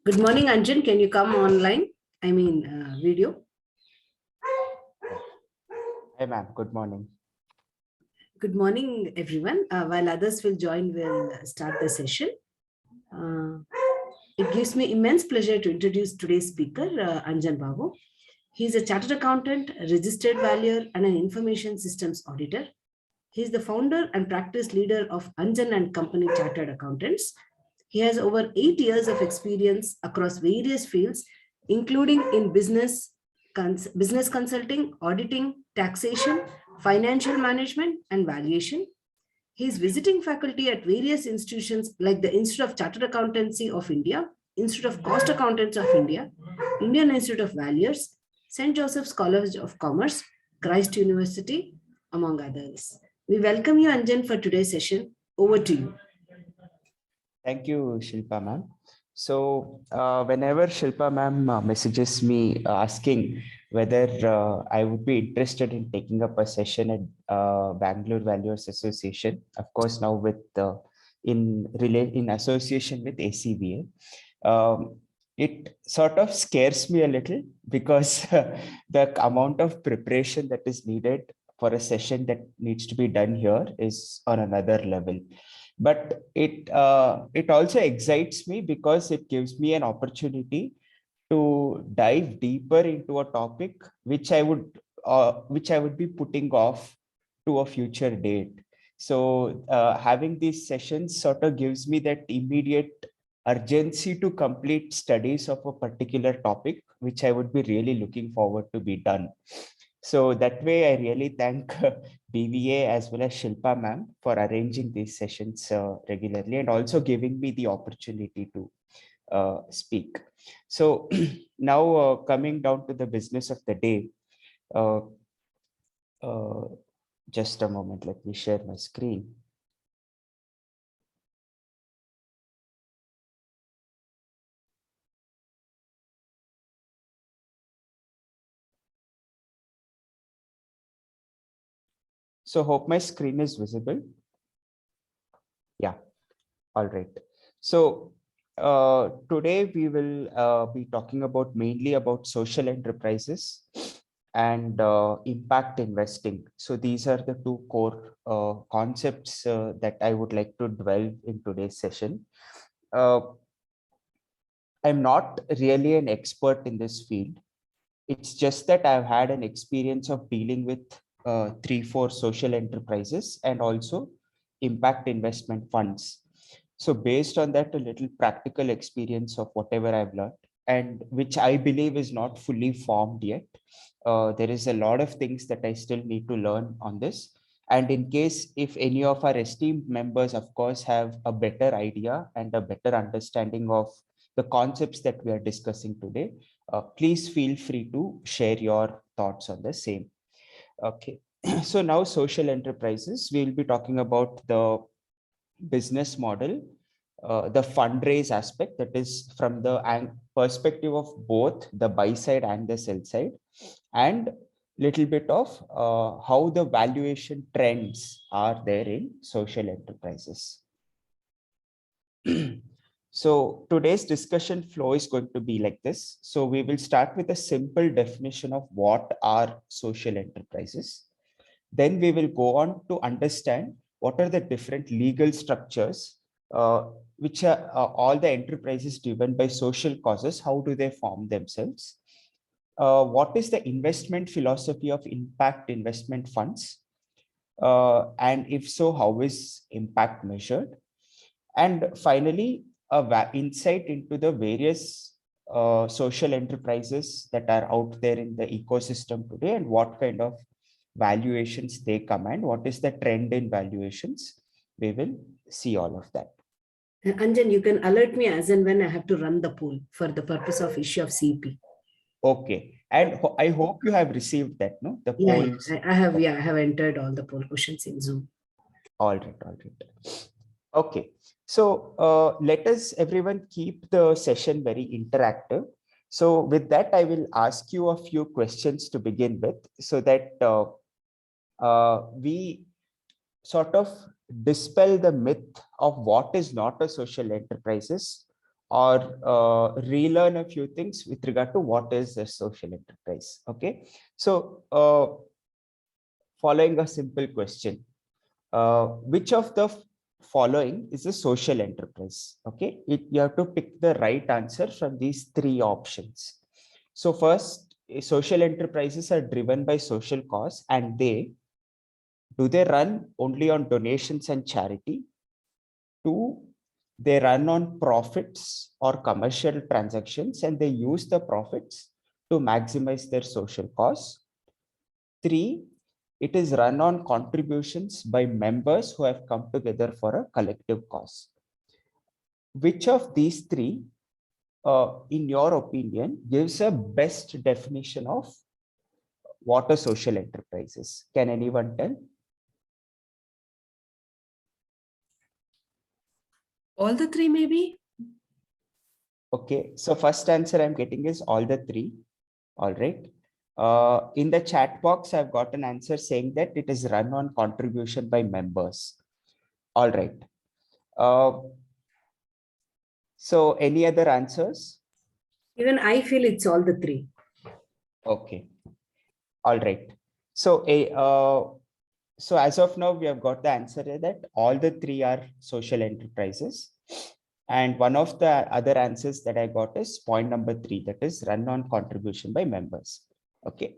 Good morning, Anjan. Can you come online? Video. Hi, ma'am. Good morning. Good morning, everyone. While others will join, we'll start the session. Uh, it gives me immense pleasure to introduce today's speaker, Anjan Babu. He is a chartered accountant, a registered valuer, and an information systems auditor. He is the founder and practice leader of Anjan and Company Chartered Accountants. He has over 8 years of experience across various fields, including in business consulting, auditing, taxation, financial management, and valuation. He is visiting faculty at various institutions like the Institute of Chartered Accountancy of India, Institute of Cost Accountants of India, Indian Institute of Valuers, St. Joseph's College of Commerce, Christ University, among others. We welcome you, Anjan, for today's session. Over to you. Thank you, Shilpa ma'am. So whenever Shilpa ma'am messages me asking whether I would be interested in taking up a session at Bangalore Valuers Association, of course, now with in association with ACVA, it sort of scares me a little because the amount of preparation that is needed for a session that needs to be done here is on another level. But it also excites me because it gives me an opportunity to dive deeper into a topic which I would be putting off to a future date. So having these sessions sort of gives me that immediate urgency to complete studies of a particular topic, which I would be really looking forward to be done. So that way, I really thank BVA as well as Shilpa ma'am for arranging these sessions regularly and also giving me the opportunity to speak. So now coming down to the business of the day, uh, just a moment, let me share my screen. So hope my screen is visible. Yeah, all right. So today we will be talking about mainly about social enterprises and impact investing. So these are the two core concepts that I would like to dwell in today's session. I'm not really an expert in this field. It's just that I've had an experience of dealing with 3, 4 social enterprises and also impact investment funds. So based on that, a little practical experience of whatever I've learned and which I believe is not fully formed yet. There is a lot of things that I still need to learn on this. And in case if any of our esteemed members, of course, have a better idea and a better understanding of the concepts that we are discussing today, please feel free to share your thoughts on the same. Okay, so now social enterprises, we'll be talking about the business model, the fundraise aspect, that is from the perspective of both the buy side and the sell side, and little bit of how the valuation trends are there in social enterprises. So today's discussion flow is going to be like this. So we will start with a simple definition of what are social enterprises. Then we will go on to understand what are the different legal structures, which are all the enterprises driven by social causes. How do they form themselves? What is the investment philosophy of impact investment funds? And if so, how is impact measured? And finally, insight into the various social enterprises that are out there in the ecosystem today and what kind of valuations they command, what is the trend in valuations. We will see all of that. Anjan, you can alert me as and when I have to run the poll for the purpose of issue of CP. Okay. And I hope you have received that, no? The polls. I have entered all the poll questions in Zoom. All right, all right. Okay. So let us everyone keep the session very interactive. So with that, I will ask you a few questions to begin with so that we sort of dispel the myth of what is not a social enterprises or relearn a few things with regard to what is a social enterprise. Okay, so following a simple question, which of the following is a social enterprise? Okay, you have to pick the right answer from these three options. So first, social enterprises are driven by social cause, and do they run only on donations and charity? Two, they run on profits or commercial transactions, and they use the profits to maximize their social cause. Three, it is run on contributions by members who have come together for a collective cause. Which of these three, in your opinion, gives a best definition of what a social enterprise is? Can anyone tell? All the three, maybe? Okay, so first answer I'm getting is all the three. All right. In the chat box, I've got an answer saying that it is run on contribution by members. All right. So any other answers? Even I feel it's all the three. Okay. All right. So so as of now, we have got the answer that all the three are social enterprises. And one of the other answers that I got is point number 3, that is run on contribution by members. Okay.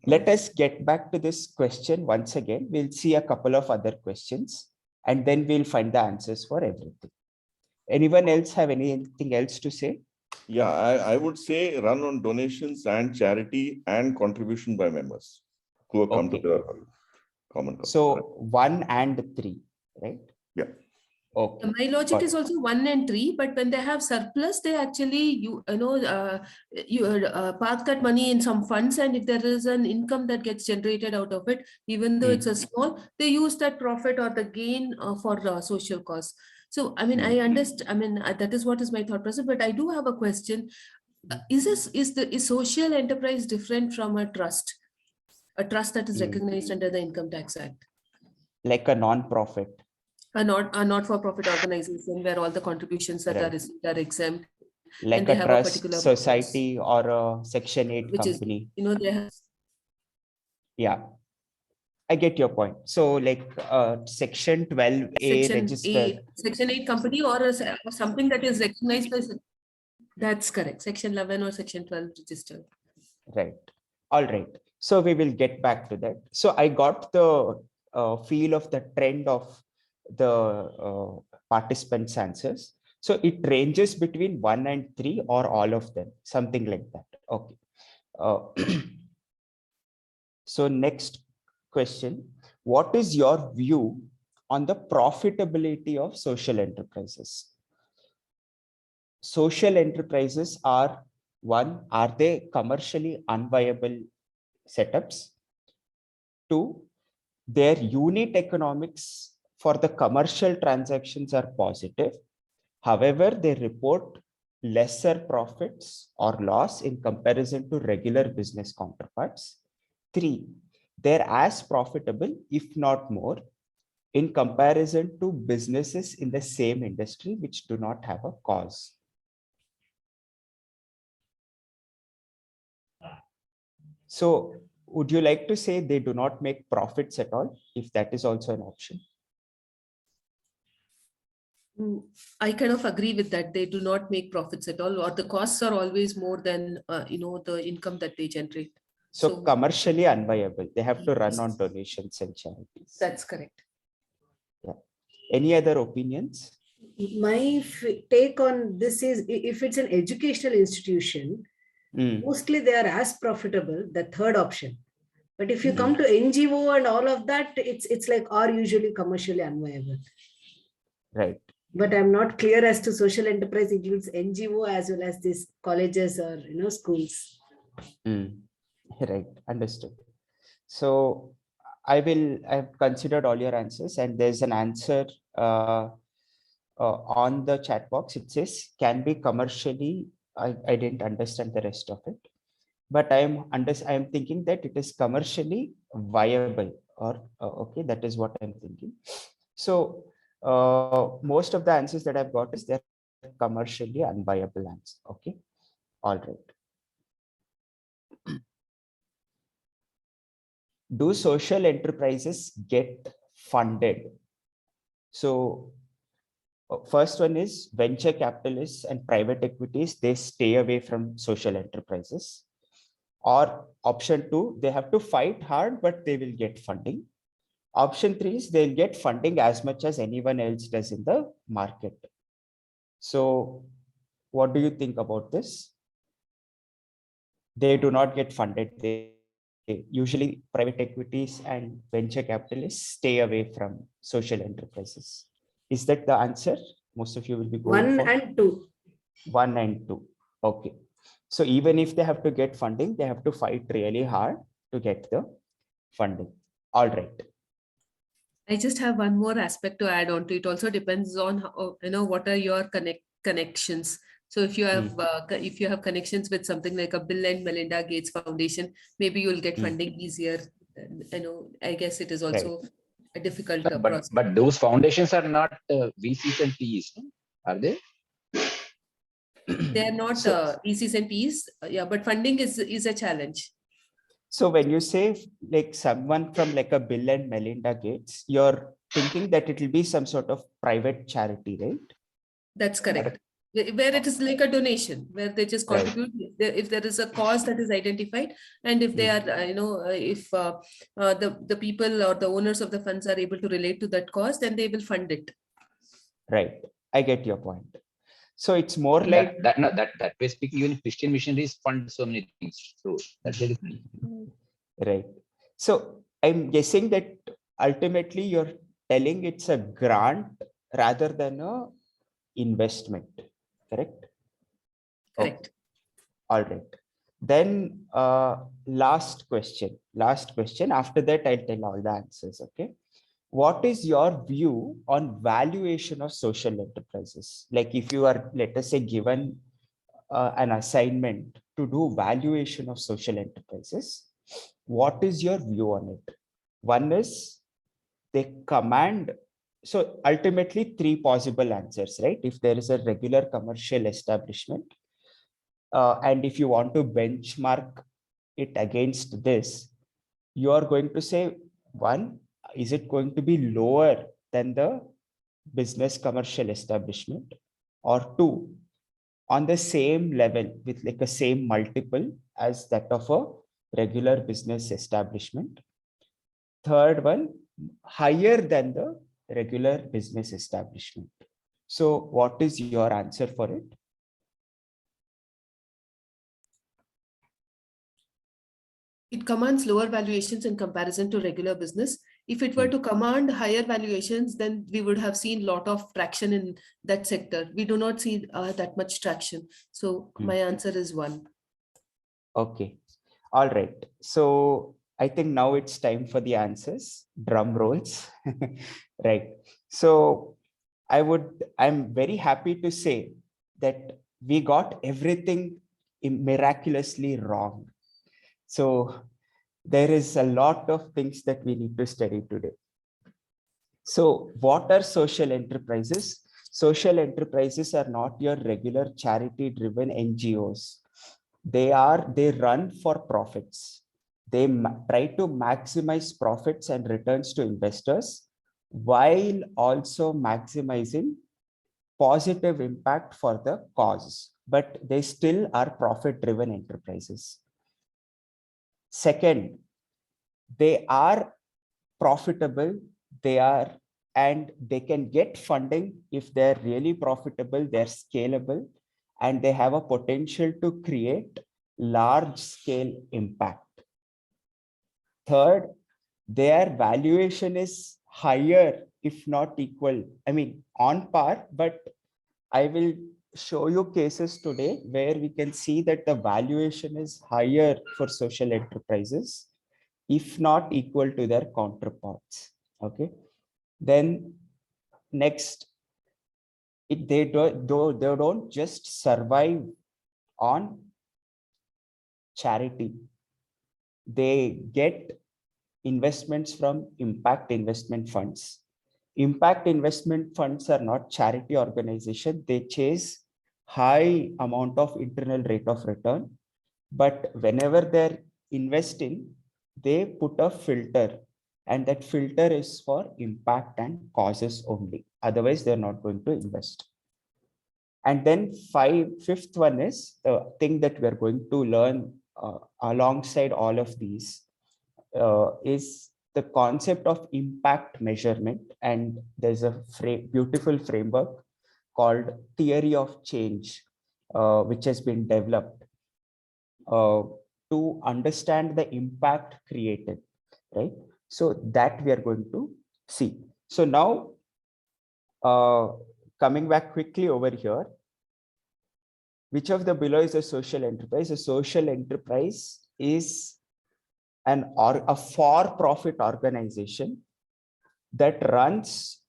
Let us get back to this question once again. We'll see a couple of other questions and then we'll find the answers for everything. Anyone else have anything else to say? Yeah, I would say run on donations and charity and contribution by members who have come to the common cause. So 1 and 3, right? Yeah. Okay. My logic is also 1 and 3, but when they have surplus, they actually park that money in some funds, and if there is an income that gets generated out of it, even though it's a small, they use that profit or the gain for social cause. So I mean, I understand. I mean, that is what is my thought process. But I do have a question: is social enterprise different from a trust? A trust that is recognized under the Income Tax Act, like a non-profit. A not-for-profit organization where all the contributions that are received are exempt, like and they a have trust a particular society or a Section 8 company. They have. Yeah, I get your point. So like Section 12A Section 8 company or something that is recognized by. That's correct. Section 11 or Section 12 registered. Right. All right. So we will get back to that. So I got the feel of the trend of the participants' answers. So it ranges between 1 and 3 or all of them, something like that. Okay. So next question, what is your view on the profitability of social enterprises? Social enterprises are, one, are they commercially unviable setups? Two, their unit economics for the commercial transactions are positive. However, they report lesser profits or loss in comparison to regular business counterparts. Three, they're as profitable, if not more, in comparison to businesses in the same industry which do not have a cause. So would you like to say they do not make profits at all, if that is also an option? I kind of agree with that. They do not make profits at all, or the costs are always more than the income that they generate. So commercially unviable. They have to run on donations and charities. That's correct. Yeah. Any other opinions? My take on this is, if it's an educational institution, mostly they are as profitable, the third option. But if you come to NGO and all of that, it's like are usually commercially unviable. Right. But I'm not clear as to social enterprise includes NGO as well as these colleges or schools. Right, understood. So I've considered all your answers, and there's an answer on the chat box. It says can be commercially. I didn't understand the rest of it, but I'm thinking that it is commercially viable, or okay, that is what I'm thinking. So most of the answers that I've got is they're commercially unviable answer. Okay, all right. Do social enterprises get funded? So first one is venture capitalists and private equities, they stay away from social enterprises. Or option two, they have to fight hard, but they will get funding. Option three is they'll get funding as much as anyone else does in the market. So what do you think about this? They do not get funded. They usually private equities and venture capitalists stay away from social enterprises. Is that the answer most of you will be going One for? and two. 1 and 2. Okay. So even if they have to get funding, they have to fight really hard to get the funding. All right. I just have one more aspect to add on to it. Also depends on how, what are your connections. So if you have connections with something like a Bill and Melinda Gates Foundation, maybe you'll get funding easier. I guess it is also a difficult process. But those foundations are not VCs and PEs, no? Are they? They are not VCs and PEs. Yeah, but funding is a challenge. So when you say like someone from like a Bill and Melinda Gates, you're thinking that it will be some sort of private charity, right? That's correct. Where it is like a donation, where they just contribute. If there is a cause that is identified, and if they are, if the people or the owners of the funds are able to relate to that cause, then they will fund it. Right. I get your point. So it's more like that way speaking, even Christian missionaries fund so many things. So that's very right. So I'm guessing that ultimately you're telling it's a grant rather than a investment, correct? Correct. Okay. All right. Then last question. After that, I'll tell all the answers. Okay. What is your view on valuation of social enterprises? Like if you are, let us say, given an assignment to do valuation of social enterprises, what is your view on it? One is they command. So ultimately, three possible answers, right? If there is a regular commercial establishment, and if you want to benchmark it against this, you are going to say, one, is it going to be lower than the business commercial establishment? Or two, on the same level with like a same multiple as that of a regular business establishment? Third one, higher than the regular business establishment. So what is your answer for it? It commands lower valuations in comparison to regular business. If it were to command higher valuations, then we would have seen a lot of traction in that sector. We do not see that much traction. So my answer is 1. Okay. All right. So I think now it's time for the answers. Drum rolls. Right. So I'm very happy to say that we got everything miraculously wrong. So there is a lot of things that we need to study today. So what are social enterprises? Social enterprises are not your regular charity-driven NGOs. They run for profits. They try to maximize profits and returns to investors while also maximizing positive impact for the cause, but they still are profit-driven enterprises. Second, they are profitable, and they can get funding if they're really profitable, they're scalable, and they have a potential to create large scale impact. Third, their valuation is higher, if not equal. I mean, on par, but I will show you cases today where we can see that the valuation is higher for social enterprises, if not equal to their counterparts. Okay. Then next, they don't just survive on charity. They get investments from impact investment funds. Impact investment funds are not charity organization. They chase high amount of internal rate of return. But whenever they're investing, they put a filter, and that filter is for impact and causes only. Otherwise, they're not going to invest. And then fifth one is the thing that we're going to learn alongside all of these is the concept of impact measurement. And there's a beautiful framework called theory of change, which has been developed to understand the impact created, right? So that we are going to see. So now, coming back quickly over here, which of the below is a social enterprise? A social enterprise is a for-profit organization that runs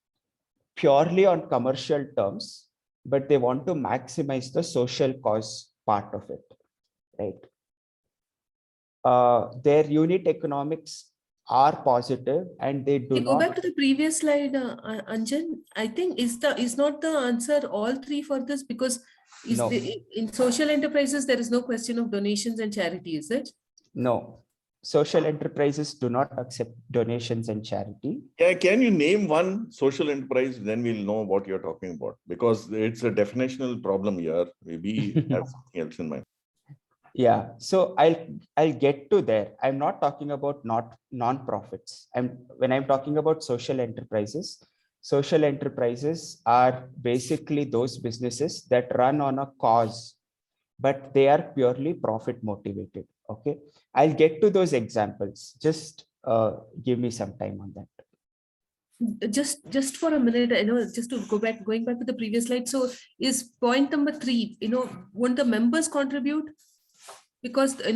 purely on commercial terms, but they want to maximize the social cause part of it, right? Their unit economics are positive, and they do Go not. back to the previous slide, Anjan. I think is not the answer all three for this, because No. In social enterprises there is no question of donations and charity, is it? No. Social enterprises do not accept donations and charity. Yeah, can you name one social enterprise? Then we'll know what you're talking about, because it's a definitional problem here. Maybe have something else in mind. Yeah, so I'll get to there. I'm not talking about non-profits. When I'm talking about social enterprises are basically those businesses that run on a cause, but they are purely profit motivated. Okay, I'll get to those examples. Just give me some time on that. Just for a minute, just to going back to the previous slide. So is point number 3, won't the members contribute? Because at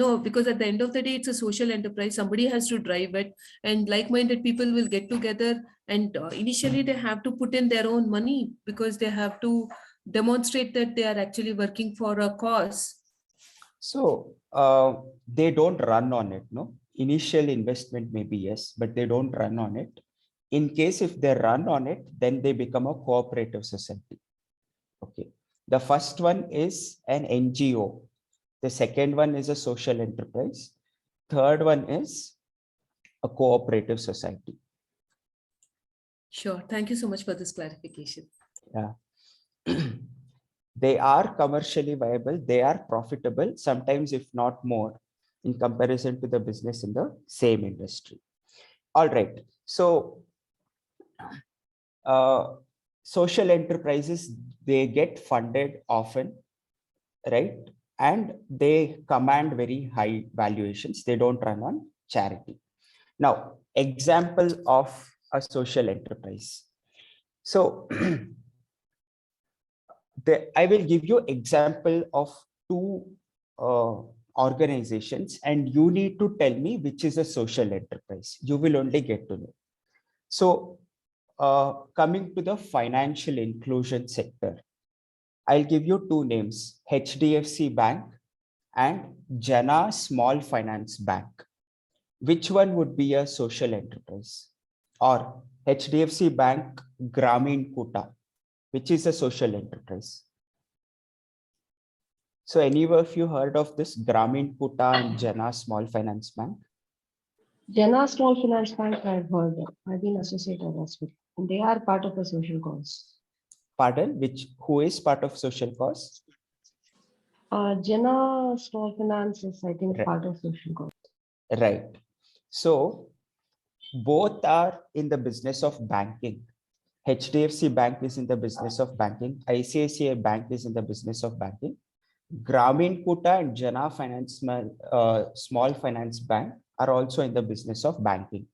the end of the day, it's a social enterprise. Somebody has to drive it, and like-minded people will get together, and initially they have to put in their own money, because they have to demonstrate that they are actually working for a cause. So they don't run on it, no? Initial investment maybe yes, but they don't run on it. In case if they run on it, then they become a cooperative society. Okay. The first one is an NGO. The second one is a social enterprise. Third one is a cooperative society. Sure. Thank you so much for this clarification. Yeah. They are commercially viable. They are profitable, sometimes if not more, in comparison to the business in the same industry. All right. So social enterprises, they get funded often, right? And they command very high valuations. They don't run on charity. Now, example of a social enterprise. So I will give you example of 2 organizations, and you need to tell me which is a social enterprise. You will only get to know. So coming to the financial inclusion sector, I'll give you 2 names, HDFC Bank and Jana Small Finance Bank. Which one would be a social enterprise? Or HDFC Bank Gramin Kuta, which is a social enterprise? So any of you heard of this Gramin Kuta and Jana Small Finance Bank? Jana Small Finance Bank, I've heard. I've been associated as well. And they are part of a social cause. Pardon? Who is part of social cause? Jana Small Finance is, I think, Right. part of social cause. Right. So both are in the business of banking. HDFC Bank is in the business of banking. ICICI Bank is in the business of banking. Gramin Kuta and Jana Small Finance Bank are also in the business of banking.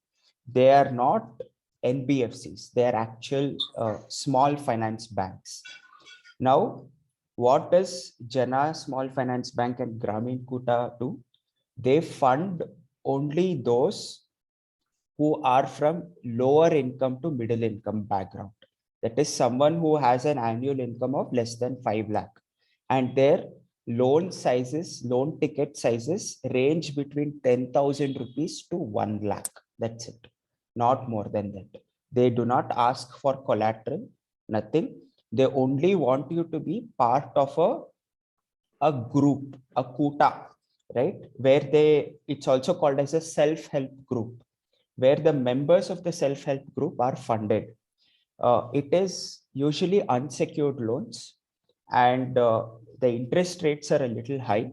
They are not NBFCs. They are actual small finance banks. Now, what does Jana Small Finance Bank and Gramin Kuta do? They fund only those who are from lower income to middle income background. That is someone who has an annual income of less than 5 lakh. And their loan ticket sizes range between 10,000 rupees to 1 lakh. That's it. Not more than that. They do not ask for collateral, nothing. They only want you to be part of a group, a kuta, right? Where it's also called as a self-help group, where the members of the self-help group are funded. It is usually unsecured loans, and the interest rates are a little high.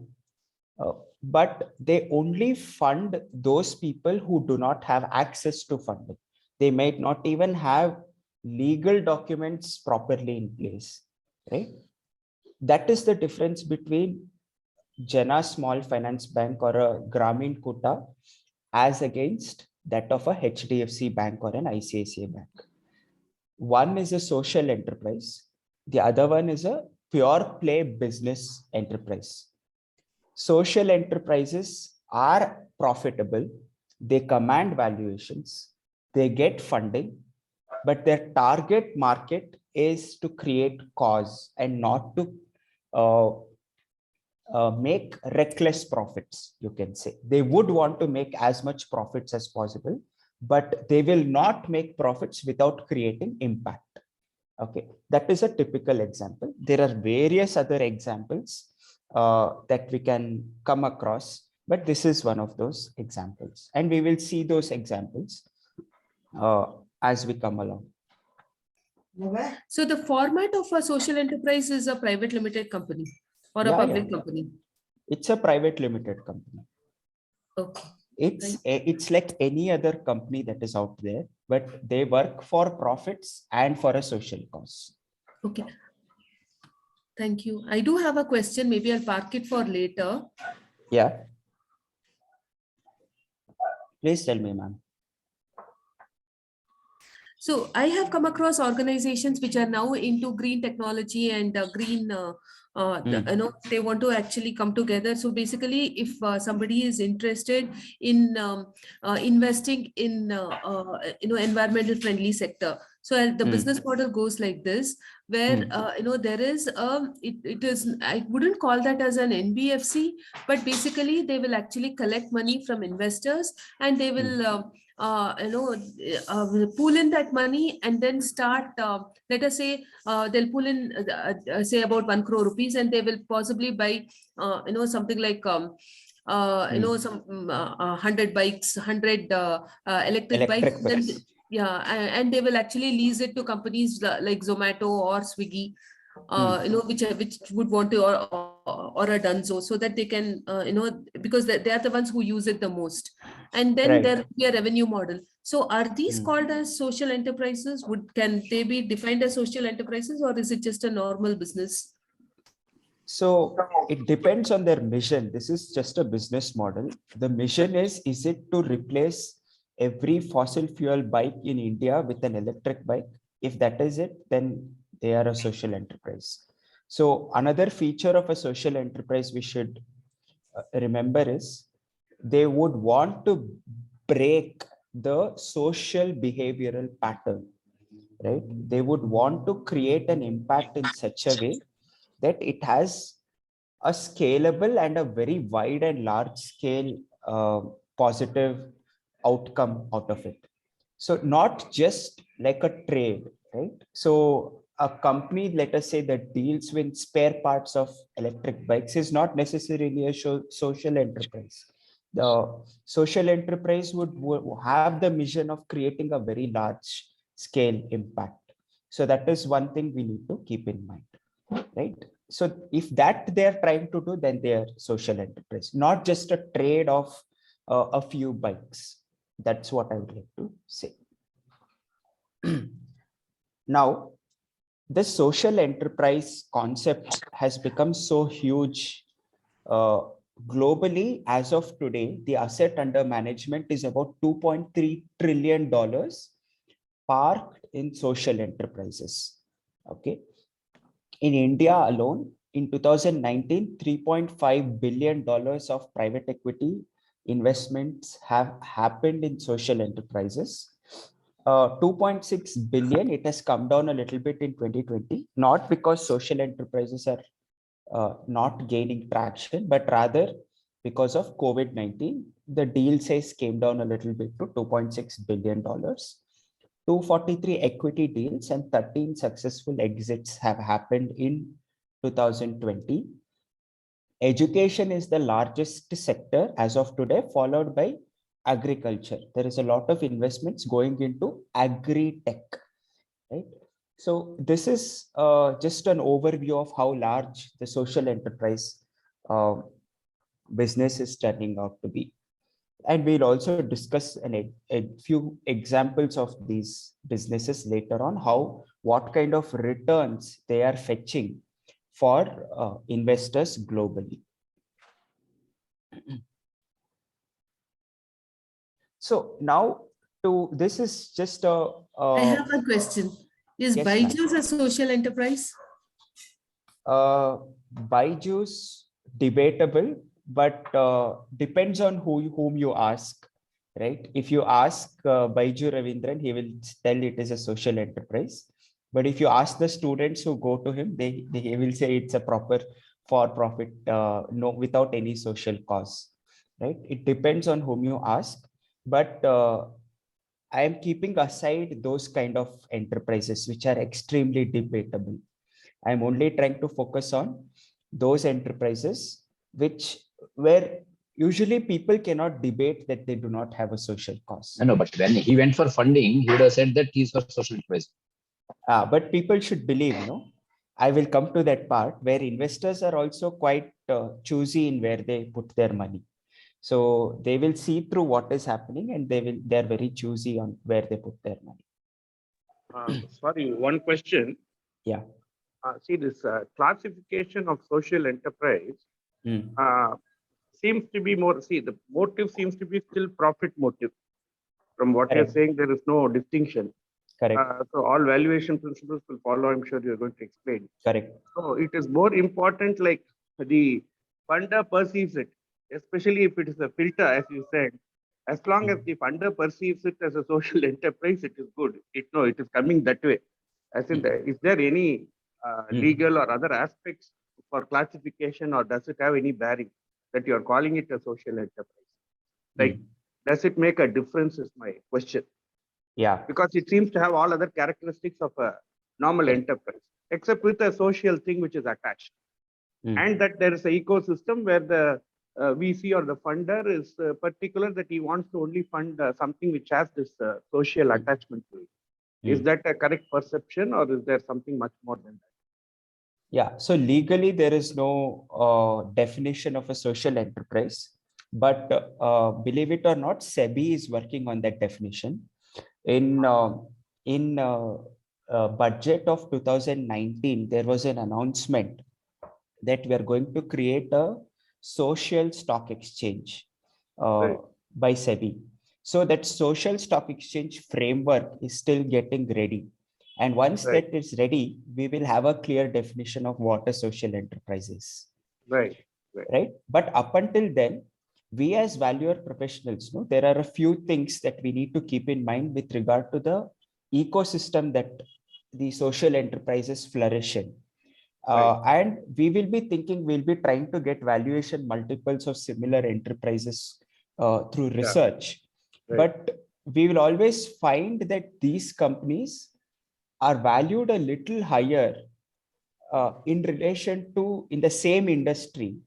But they only fund those people who do not have access to funding. They might not even have legal documents properly in place, right? That is the difference between Jana Small Finance Bank or a Grameen Kuta as against that of a HDFC Bank or an ICICI Bank. One is a social enterprise. The other one is a pure play business enterprise. Social enterprises are profitable. They command valuations. They get funding, but their target market is to create cause and not to make reckless profits, you can say. They would want to make as much profits as possible, but they will not make profits without creating impact. Okay, that is a typical example. There are various other examples that we can come across, but this is one of those examples. And we will see those examples as we come along. So the format of a social enterprise is a private limited company or a public company? It's a private limited company. Okay. It's like any other company that is out there, but they work for profits and for a social cause. Okay. Thank you. I do have a question. Maybe I'll park it for later. Yeah. Please tell me, ma'am. So I have come across organizations which are now into green technology and green, they want to actually come together. So basically, if somebody is interested in investing in, environmental friendly sector, so the business model goes like this, where there is it is, I wouldn't call that as an NBFC, but basically they will actually collect money from investors and they will pull in that money and then start, let us say they'll pull in say about 1 crore rupees, and they will possibly buy something like some 100 bikes, 100 electric bikes. Then, and they will actually lease it to companies like Zomato or Swiggy, which would want to, or a Dunzo, so that they can, because they are the ones who use it the most. And then there will be a revenue model. So are these called as social enterprises? Can they be defined as social enterprises, or is it just a normal business? So it depends on their mission. This is just a business model. The mission is it to replace every fossil fuel bike in India with an electric bike? If that is it, then they are a social enterprise. So another feature of a social enterprise we should remember is they would want to break the social behavioral pattern, right? They would want to create an impact in such a way that it has a scalable and a very wide and large scale positive outcome out of it. So not just like a trade, right? So a company, let us say, that deals with spare parts of electric bikes is not necessarily a social enterprise. The social enterprise would have the mission of creating a very large scale impact. So that is one thing we need to keep in mind, right? So if that they're trying to do, then they are social enterprise, not just a trade of a few bikes. That's what I would like to say. Now, the social enterprise concept has become so huge globally. As of today, the asset under management is about $2.3 trillion parked in social enterprises. Okay. In India alone, in 2019, $3.5 billion of private equity investments have happened in social enterprises. 2.6 billion, it has come down a little bit in 2020, not because social enterprises are not gaining traction, but rather because of COVID-19. The deal size came down a little bit to $2.6 billion. 243 equity deals and 13 successful exits have happened in 2020. Education is the largest sector as of today, followed by agriculture. There is a lot of investments going into agri-tech, right? So this is just an overview of how large the social enterprise business is turning out to be. And we'll also discuss a few examples of these businesses later on, what kind of returns they are fetching for investors globally. So now this is just I have a question. Is Yes, ma'am. Byju's a social enterprise? Byju's debatable, but depends on whom you ask, right? If you ask Baiju Ravindran, he will tell it is a social enterprise. But if you ask the students who go to him, he will say it's a proper for-profit, no, without any social cause, right? It depends on whom you ask, but I am keeping aside those kind of enterprises which are extremely debatable. I'm only trying to focus on those enterprises where usually people cannot debate that they do not have a social cause. No, but when he went for funding, he would have said that he's for social enterprise. But people should believe, I will come to that part where investors are also quite choosy in where they put their money. So they will see through what is happening and they're very choosy on where they put their money. Sorry, one question. Yeah. See, this classification of social enterprise seems to be more, the motive seems to be still profit motive. From what Correct. you're saying, there is no distinction. Correct. So all valuation principles will follow, I'm sure you're going to explain. Correct. So it is more important, like the funder perceives it, especially if it is a filter, as you said. As long as the funder perceives it as a social enterprise, it is good. It is coming that way. As in, is there any legal or other aspects for classification, or does it have any bearing that you are calling it a social enterprise? Like, does it make a difference is my question. Yeah. Because it seems to have all other characteristics of a normal enterprise, except with a social thing which is attached. And that there is an ecosystem where the VC or the funder is particular that he wants to only fund something which has this social attachment to it. Is that a correct perception, or is there something much more than that? Yeah, so legally there is no definition of a social enterprise, but believe it or not, SEBI is working on that definition. In budget of 2019, there was an announcement that we are going to create a social stock exchange by SEBI. So that social stock exchange framework is still getting ready. And once that is ready, we will have a clear definition of what a social enterprise is. Right. But up until then, we as valuer professionals, there are a few things that we need to keep in mind with regard to the ecosystem that the social enterprises flourish in. And we'll be trying to get valuation multiples of similar enterprises through research. But we will always find that these companies are valued a little higher in relation to in the same industry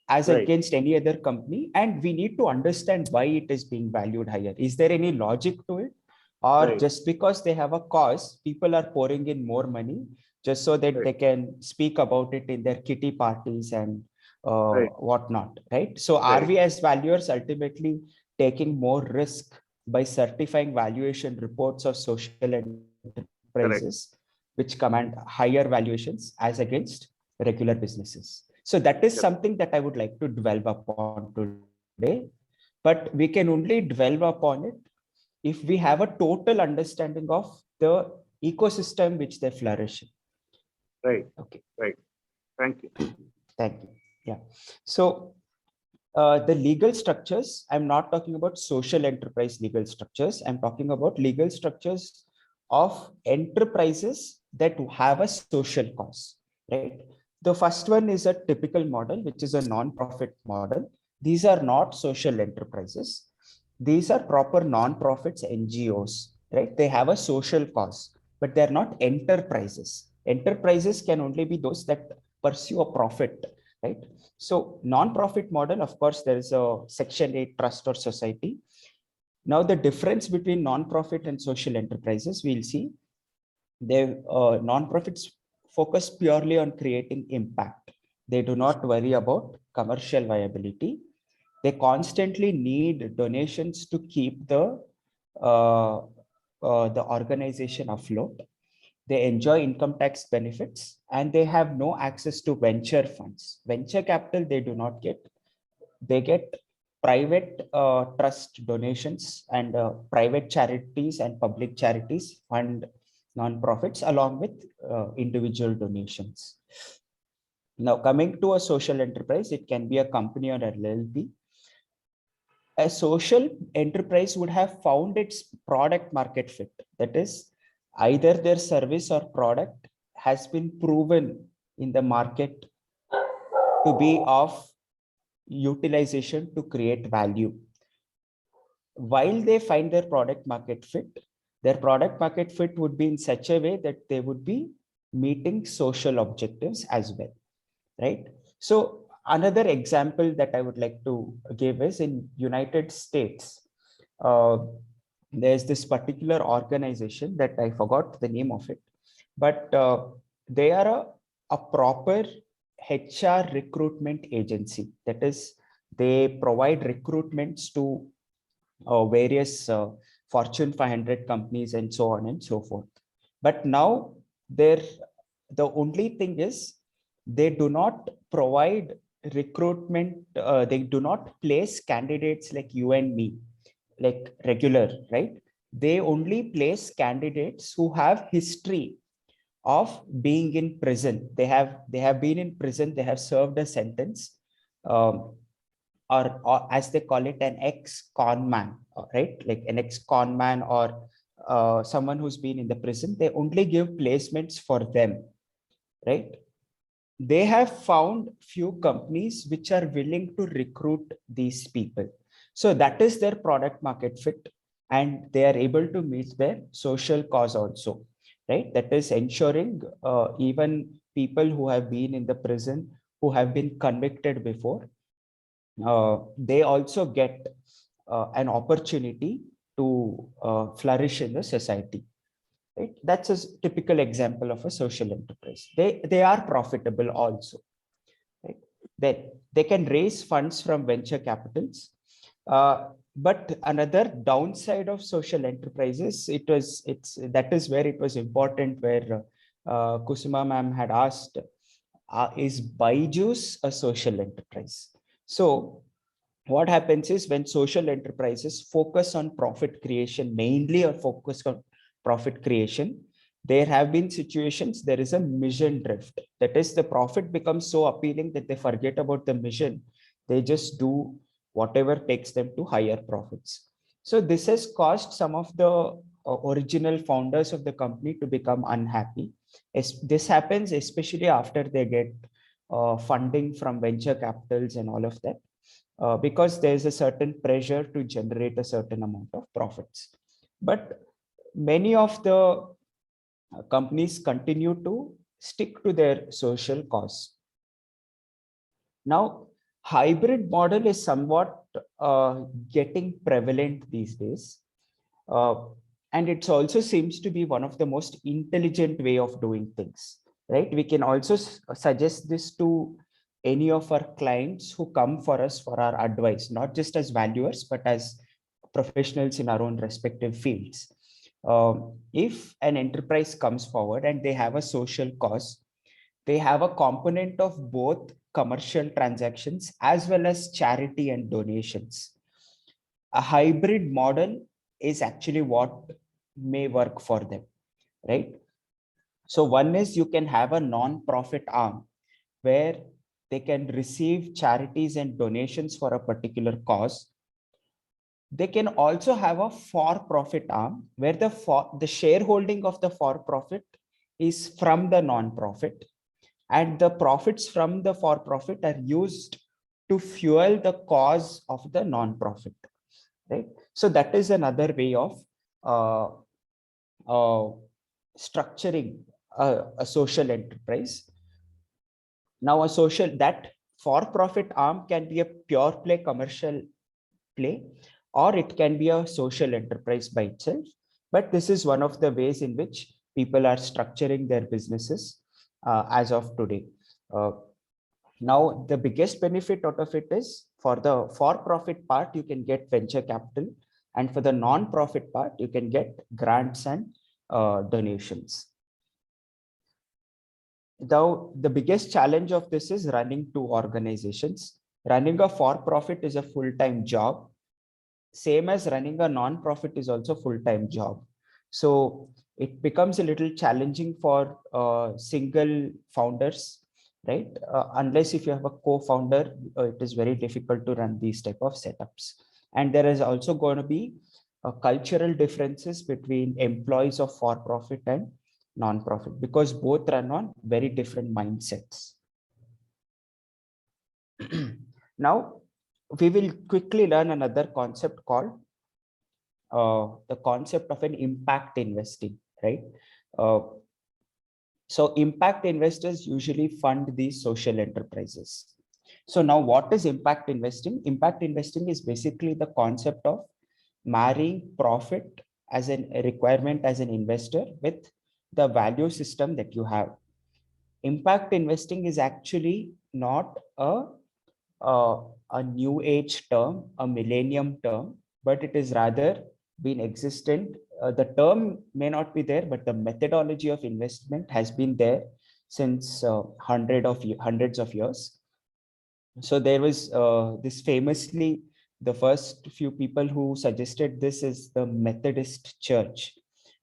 as against any other company. And we need to understand why it is being valued higher. Is there any logic to it? Or just because they have a cause, people are pouring in more money just so that they can speak about it in their kitty parties and whatnot, right? So are we as valuers ultimately taking more risk by certifying valuation reports of social enterprises which command higher valuations as against regular businesses? So that is something that I would like to dwell upon today, but we can only dwell upon it if we have a total understanding of the ecosystem which they flourish in. Right. Okay. Right. Thank you. Thank you. Yeah. So the legal structures, I'm not talking about social enterprise legal structures. I'm talking about legal structures of enterprises that have a social cause, right? The first one is a typical model, which is a non-profit model. These are not social enterprises. These are proper non-profits, NGOs, right? They have a social cause, but they're not enterprises. Enterprises can only be those that pursue a profit, right? So non-profit model, of course, there is a Section 8 trust or society. Now the difference between non-profit and social enterprises, we'll see. They non-profits focus purely on creating impact. They do not worry about commercial viability. They constantly need donations to keep the organization afloat. They enjoy income tax benefits and they have no access to venture funds. Venture capital they do not get. They get private trust donations and private charities and public charities fund non-profits along with individual donations. Now coming to a social enterprise, it can be a company or an LLP. A social enterprise would have found its product market fit. That is, either their service or product has been proven in the market to be of utilization to create value. While they find their product market fit would be in such a way that they would be meeting social objectives as well, right? So another example that I would like to give is in United States. There's this particular organization that I forgot the name of it, but they are a proper HR recruitment agency. That is, they provide recruitments to various Fortune 500 companies and so on and so forth. But now the only thing is they do not provide recruitment. They do not place candidates like you and me, like regular, right? They only place candidates who have history of being in prison. They have been in prison. They have served a sentence. Or as they call it, an ex-con man, right? Like an ex-con man or someone who's been in the prison. They only give placements for them, right? They have found few companies which are willing to recruit these people. So that is their product market fit, and they are able to meet their social cause also, right? That is ensuring even people who have been in the prison, who have been convicted before, they also get an opportunity to flourish in the society. Right? That's a typical example of a social enterprise. They are profitable also. Right? They can raise funds from venture capitals. But another downside of social enterprises, that is where it was important, where Kusuma ma'am had asked, is Byju's a social enterprise? So what happens is when social enterprises focus on profit creation, mainly or focus on profit creation, there have been situations, there is a mission drift. That is, the profit becomes so appealing that they forget about the mission. They just do whatever takes them to higher profits. So this has caused some of the original founders of the company to become unhappy. This happens especially after they get funding from venture capitals and all of that, because there is a certain pressure to generate a certain amount of profits. But many of the companies continue to stick to their social cause. Now, hybrid model is somewhat getting prevalent these days. And it also seems to be one of the most intelligent way of doing things, right? We can also suggest this to any of our clients who come for us for our advice, not just as valuers, but as professionals in our own respective fields. If an enterprise comes forward and they have a social cause, they have a component of both commercial transactions as well as charity and donations. A hybrid model is actually what may work for them, right? So one is you can have a non-profit arm where they can receive charities and donations for a particular cause. They can also have a for-profit arm where the shareholding of the for-profit is from the non-profit, and the profits from the for-profit are used to fuel the cause of the non-profit, right? So that is another way of structuring a social enterprise. Now, a social that for-profit arm can be a pure play commercial play, or it can be a social enterprise by itself. But this is one of the ways in which people are structuring their businesses as of today. Now, the biggest benefit out of it is for the for-profit part, you can get venture capital, and for the non-profit part, you can get grants and donations. Now, the biggest challenge of this is running two organizations. Running a for-profit is a full-time job. Same as running a non-profit is also full-time job. So it becomes a little challenging for single founders, right? Unless if you have a co-founder, it is very difficult to run these type of setups. And there is also going to be cultural differences between employees of for-profit and non-profit, because both run on very different mindsets. Now, we will quickly learn another concept called the concept of an impact investing, right? So impact investors usually fund these social enterprises. So now what is impact investing? Impact investing is basically the concept of marrying profit as a requirement as an investor with the value system that you have. Impact investing is actually not a new age term, a millennium term, but it is rather been existent. The term may not be there, but the methodology of investment has been there since hundreds of years. So there was this famously, the first few people who suggested this is the Methodist Church,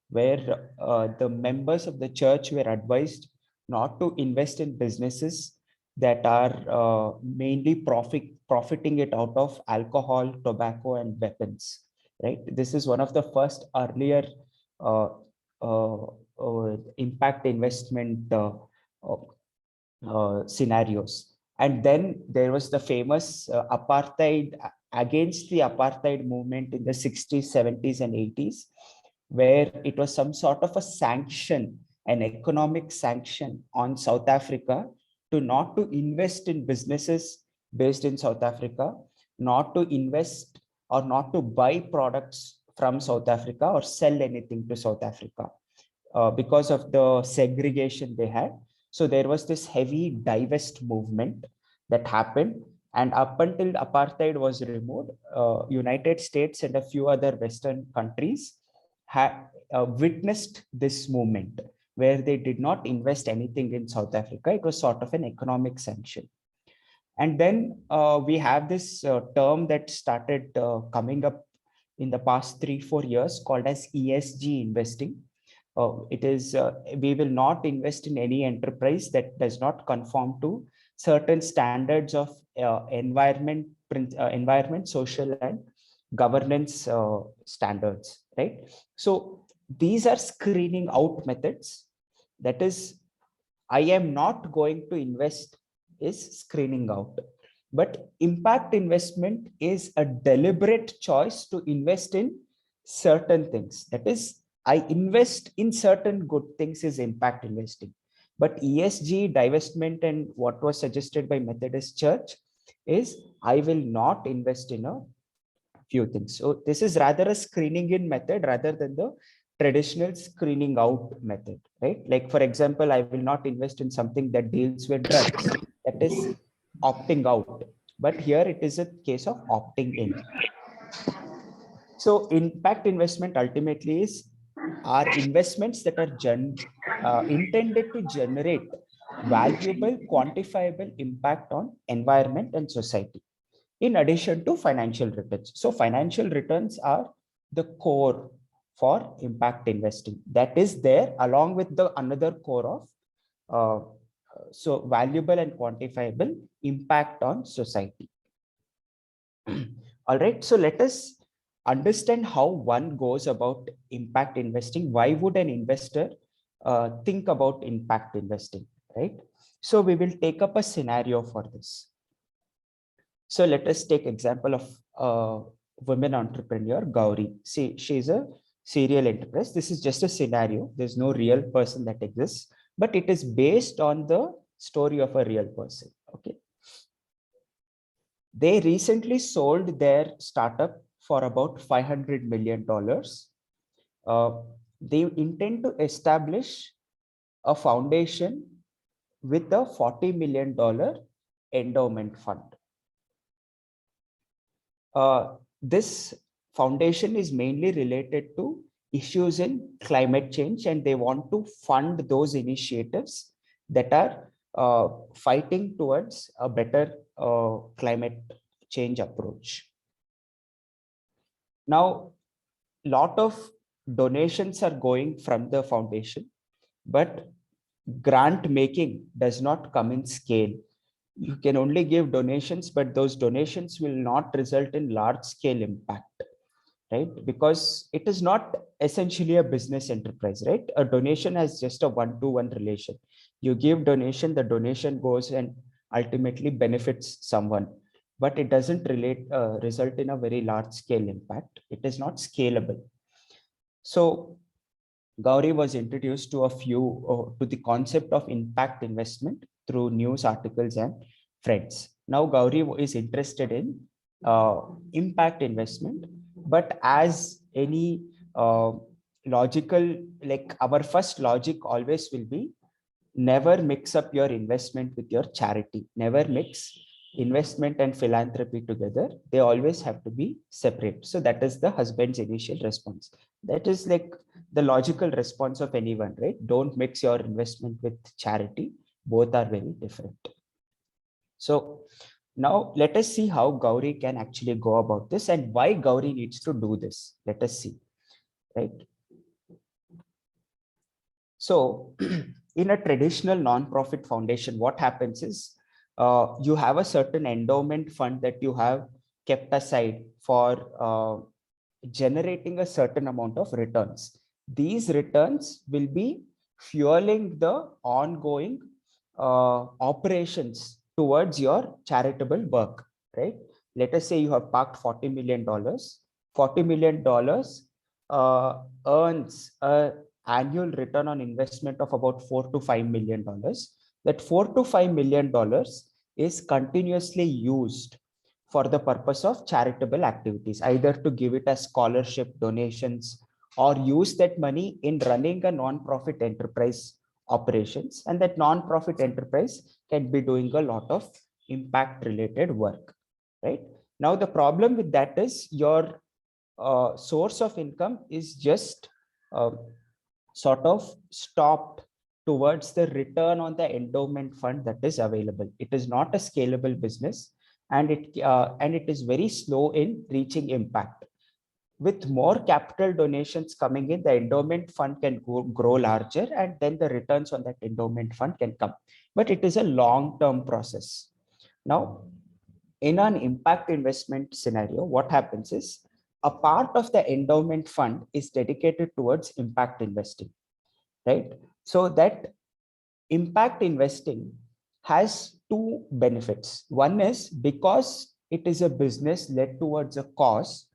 where the members of the church were advised not to invest in businesses that are mainly profiting it out of alcohol, tobacco, and weapons. Right. This is one of the first earlier impact investment scenarios. And then there was the famous apartheid, against the apartheid movement in the 60s, 70s, and 80s, where it was some sort of a sanction, an economic sanction on South Africa to not to invest in businesses based in South Africa, not to invest or not to buy products from South Africa or sell anything to South Africa because of the segregation they had. So there was this heavy divest movement that happened. And up until apartheid was removed, United States and a few other Western countries had witnessed this movement where they did not invest anything in South Africa. It was sort of an economic sanction. And then we have this term that started coming up in the past 3-4 years called as ESG investing. It is we will not invest in any enterprise that does not conform to certain standards of environment, social, and governance standards, right? So these are screening out methods. That is, I am not going to invest is screening out. But impact investment is a deliberate choice to invest in certain things. That is, I invest in certain good things is impact investing. But ESG, divestment, and what was suggested by Methodist Church is I will not invest in a few things. So this is rather a screening in method rather than the traditional screening out method, right? Like, for example, I will not invest in something that deals with drugs. That is opting out. But here it is a case of opting in. So impact investment ultimately is are investments that are intended to generate valuable, quantifiable impact on environment and society, in addition to financial returns. So financial returns are the core for impact investing. That is there along with the another core of so valuable and quantifiable impact on society. All right, so let us understand how one goes about impact investing. Why would an investor think about impact investing, right? So we will take up a scenario for this. So let us take example of a women entrepreneur, Gauri. See, she's a serial enterprise. This is just a scenario. There's no real person that exists, but it is based on the story of a real person. Okay. They recently sold their startup for about $500 million. They intend to establish a foundation with a $40 million endowment fund. This foundation is mainly related to issues in climate change, and they want to fund those initiatives that are fighting towards a better climate change approach. Now, lot of donations are going from the foundation, but grant making does not come in scale. You can only give donations, but those donations will not result in large scale impact, right? Because it is not essentially a business enterprise, right? A donation has just a one-to-one relation. You give donation, the donation goes and ultimately benefits someone, but it doesn't result in a very large scale impact. It is not scalable. So Gauri was introduced to to the concept of impact investment through news articles and friends. Now Gauri is interested in impact investment, but as any logical, like our first logic always will be, never mix up your investment with your charity. Never mix investment and philanthropy together. They always have to be separate. So that is the husband's initial response. That is like the logical response of anyone, right? Don't mix your investment with charity. Both are very different. So now let us see how Gauri can actually go about this and why Gauri needs to do this. Let us see, right? So in a traditional non-profit foundation, what happens is you have a certain endowment fund that you have kept aside for generating a certain amount of returns. These returns will be fueling the ongoing operations towards your charitable work, right? Let us say you have parked $40 million. $40 million earns a annual return on investment of about $4 to $5 million. That $4 to $5 million is continuously used for the purpose of charitable activities, either to give it as scholarship, donations, or use that money in running a non-profit enterprise operations. And that non-profit enterprise can be doing a lot of impact related work, right? Now, the problem with that is your source of income is just sort of stopped towards the return on the endowment fund that is available. It is not a scalable business, and it is very slow in reaching impact. With more capital donations coming in, the endowment fund can grow larger, and then the returns on that endowment fund can come. But it is a long-term process. Now, in an impact investment scenario, what happens is a part of the endowment fund is dedicated towards impact investing, right? So that impact investing has two benefits. One is because it is a business led towards a cause,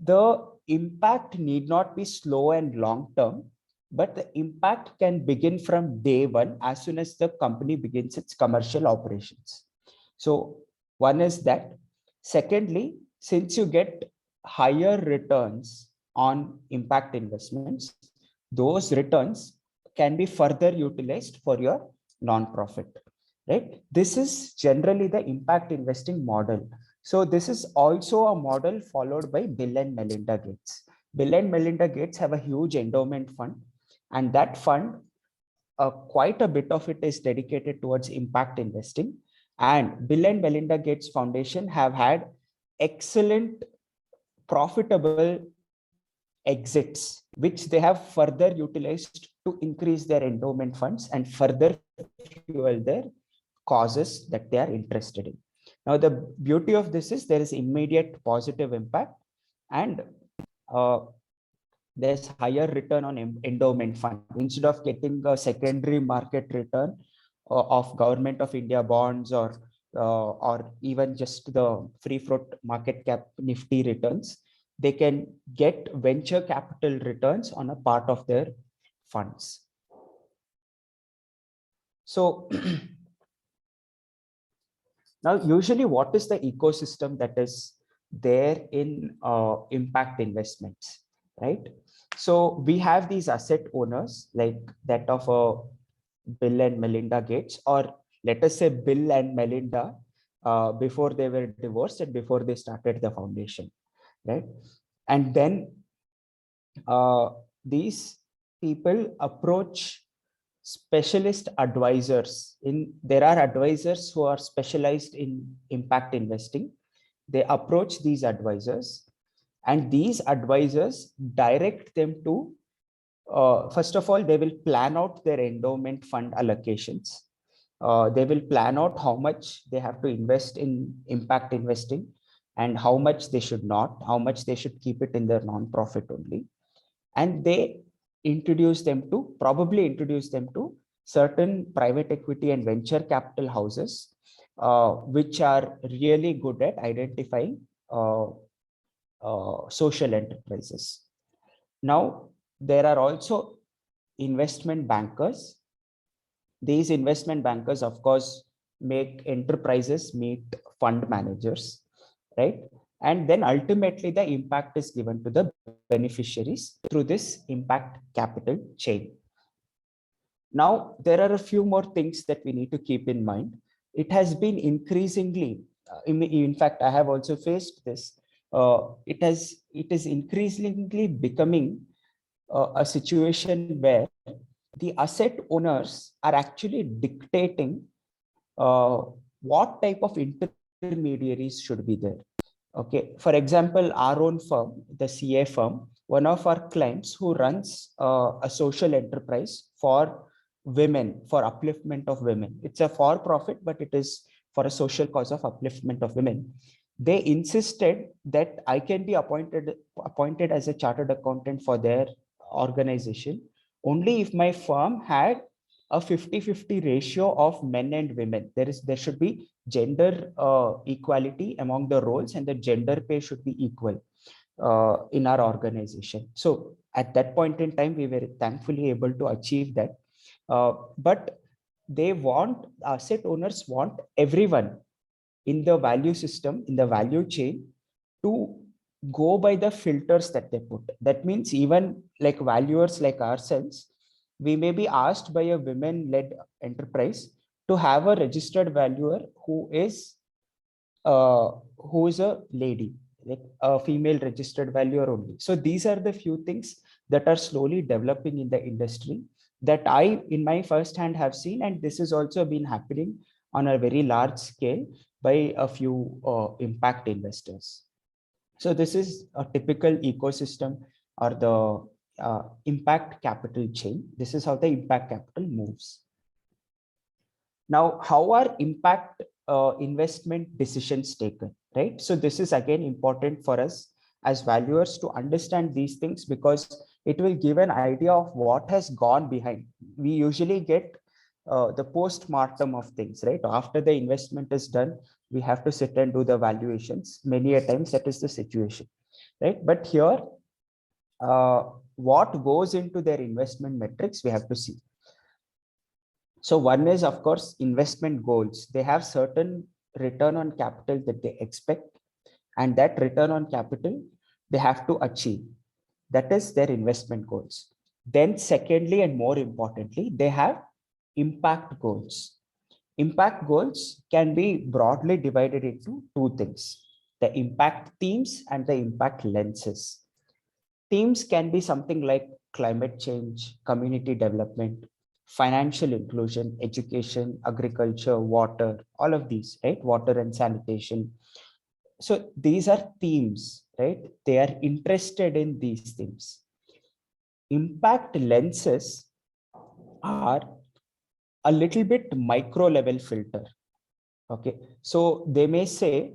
the impact need not be slow and long term, but the impact can begin from day one as soon as the company begins its commercial operations. So one is that. Secondly, since you get higher returns on impact investments, those returns can be further utilized for your non-profit, right? This is generally the impact investing model. So this is also a model followed by Bill and Melinda Gates. Bill and Melinda Gates have a huge endowment fund, and that fund, quite a bit of it is dedicated towards impact investing. And Bill and Melinda Gates Foundation have had excellent profitable exits, which they have further utilized to increase their endowment funds and further fuel their causes that they are interested in. Now, the beauty of this is there is immediate positive impact, and there's higher return on endowment fund. Instead of getting a secondary market return of Government of India bonds or even just the free float market cap Nifty returns, they can get venture capital returns on a part of their funds. So now, usually what is the ecosystem that is there in impact investments, right? So we have these asset owners like that of a Bill and Melinda Gates, or let us say Bill and Melinda before they were divorced and before they started the foundation, right? And then these people approach specialist advisors. There are advisors who are specialized in impact investing. They approach these advisors, and these advisors direct them to first of all, they will plan out their endowment fund allocations. They will plan out how much they have to invest in impact investing and how much they should not, how much they should keep it in their non-profit only. And they probably introduce them to certain private equity and venture capital houses, which are really good at identifying social enterprises. Now, there are also investment bankers. These investment bankers, of course, make enterprises meet fund managers, right? And then ultimately the impact is given to the beneficiaries through this impact capital chain. Now, there are a few more things that we need to keep in mind. It has been increasingly, in fact, I have also faced this. It is increasingly becoming a situation where the asset owners are actually dictating what type of intermediaries should be there. Okay, for example, our own firm, the CA firm, one of our clients who runs a social enterprise for women, for upliftment of women. It's a for-profit, but it is for a social cause of upliftment of women. They insisted that I can be appointed as a chartered accountant for their organization only if my firm had a 50-50 ratio of men and women. There should be gender equality among the roles, and the gender pay should be equal in our organization. So at that point in time, we were thankfully able to achieve that. But asset owners want everyone in the value system, in the value chain, to go by the filters that they put. That means even like valuers like ourselves, we may be asked by a women-led enterprise to have a registered valuer who is a lady, like a female registered valuer only. So these are the few things that are slowly developing in the industry that I, in my first hand, have seen, and this has also been happening on a very large scale by a few impact investors. So this is a typical ecosystem or the impact capital chain. This is how the impact capital moves. Now, how are impact investment decisions taken, right? So this is again important for us as valuers to understand these things, because it will give an idea of what has gone behind. We usually get the post-mortem of things, right? After the investment is done, we have to sit and do the valuations. Many a times that is the situation, right? But here, what goes into their investment metrics, we have to see. So one is, of course, investment goals. They have certain return on capital that they expect, and that return on capital they have to achieve. That is their investment goals. Then secondly, and more importantly, they have impact goals. Impact goals can be broadly divided into two things: the impact themes and the impact lenses. Themes can be something like climate change, community development, financial inclusion, education, agriculture, water, all of these, right? Water and sanitation. So these are themes, right? They are interested in these themes. Impact lenses are a little bit micro level filter. Okay, so they may say,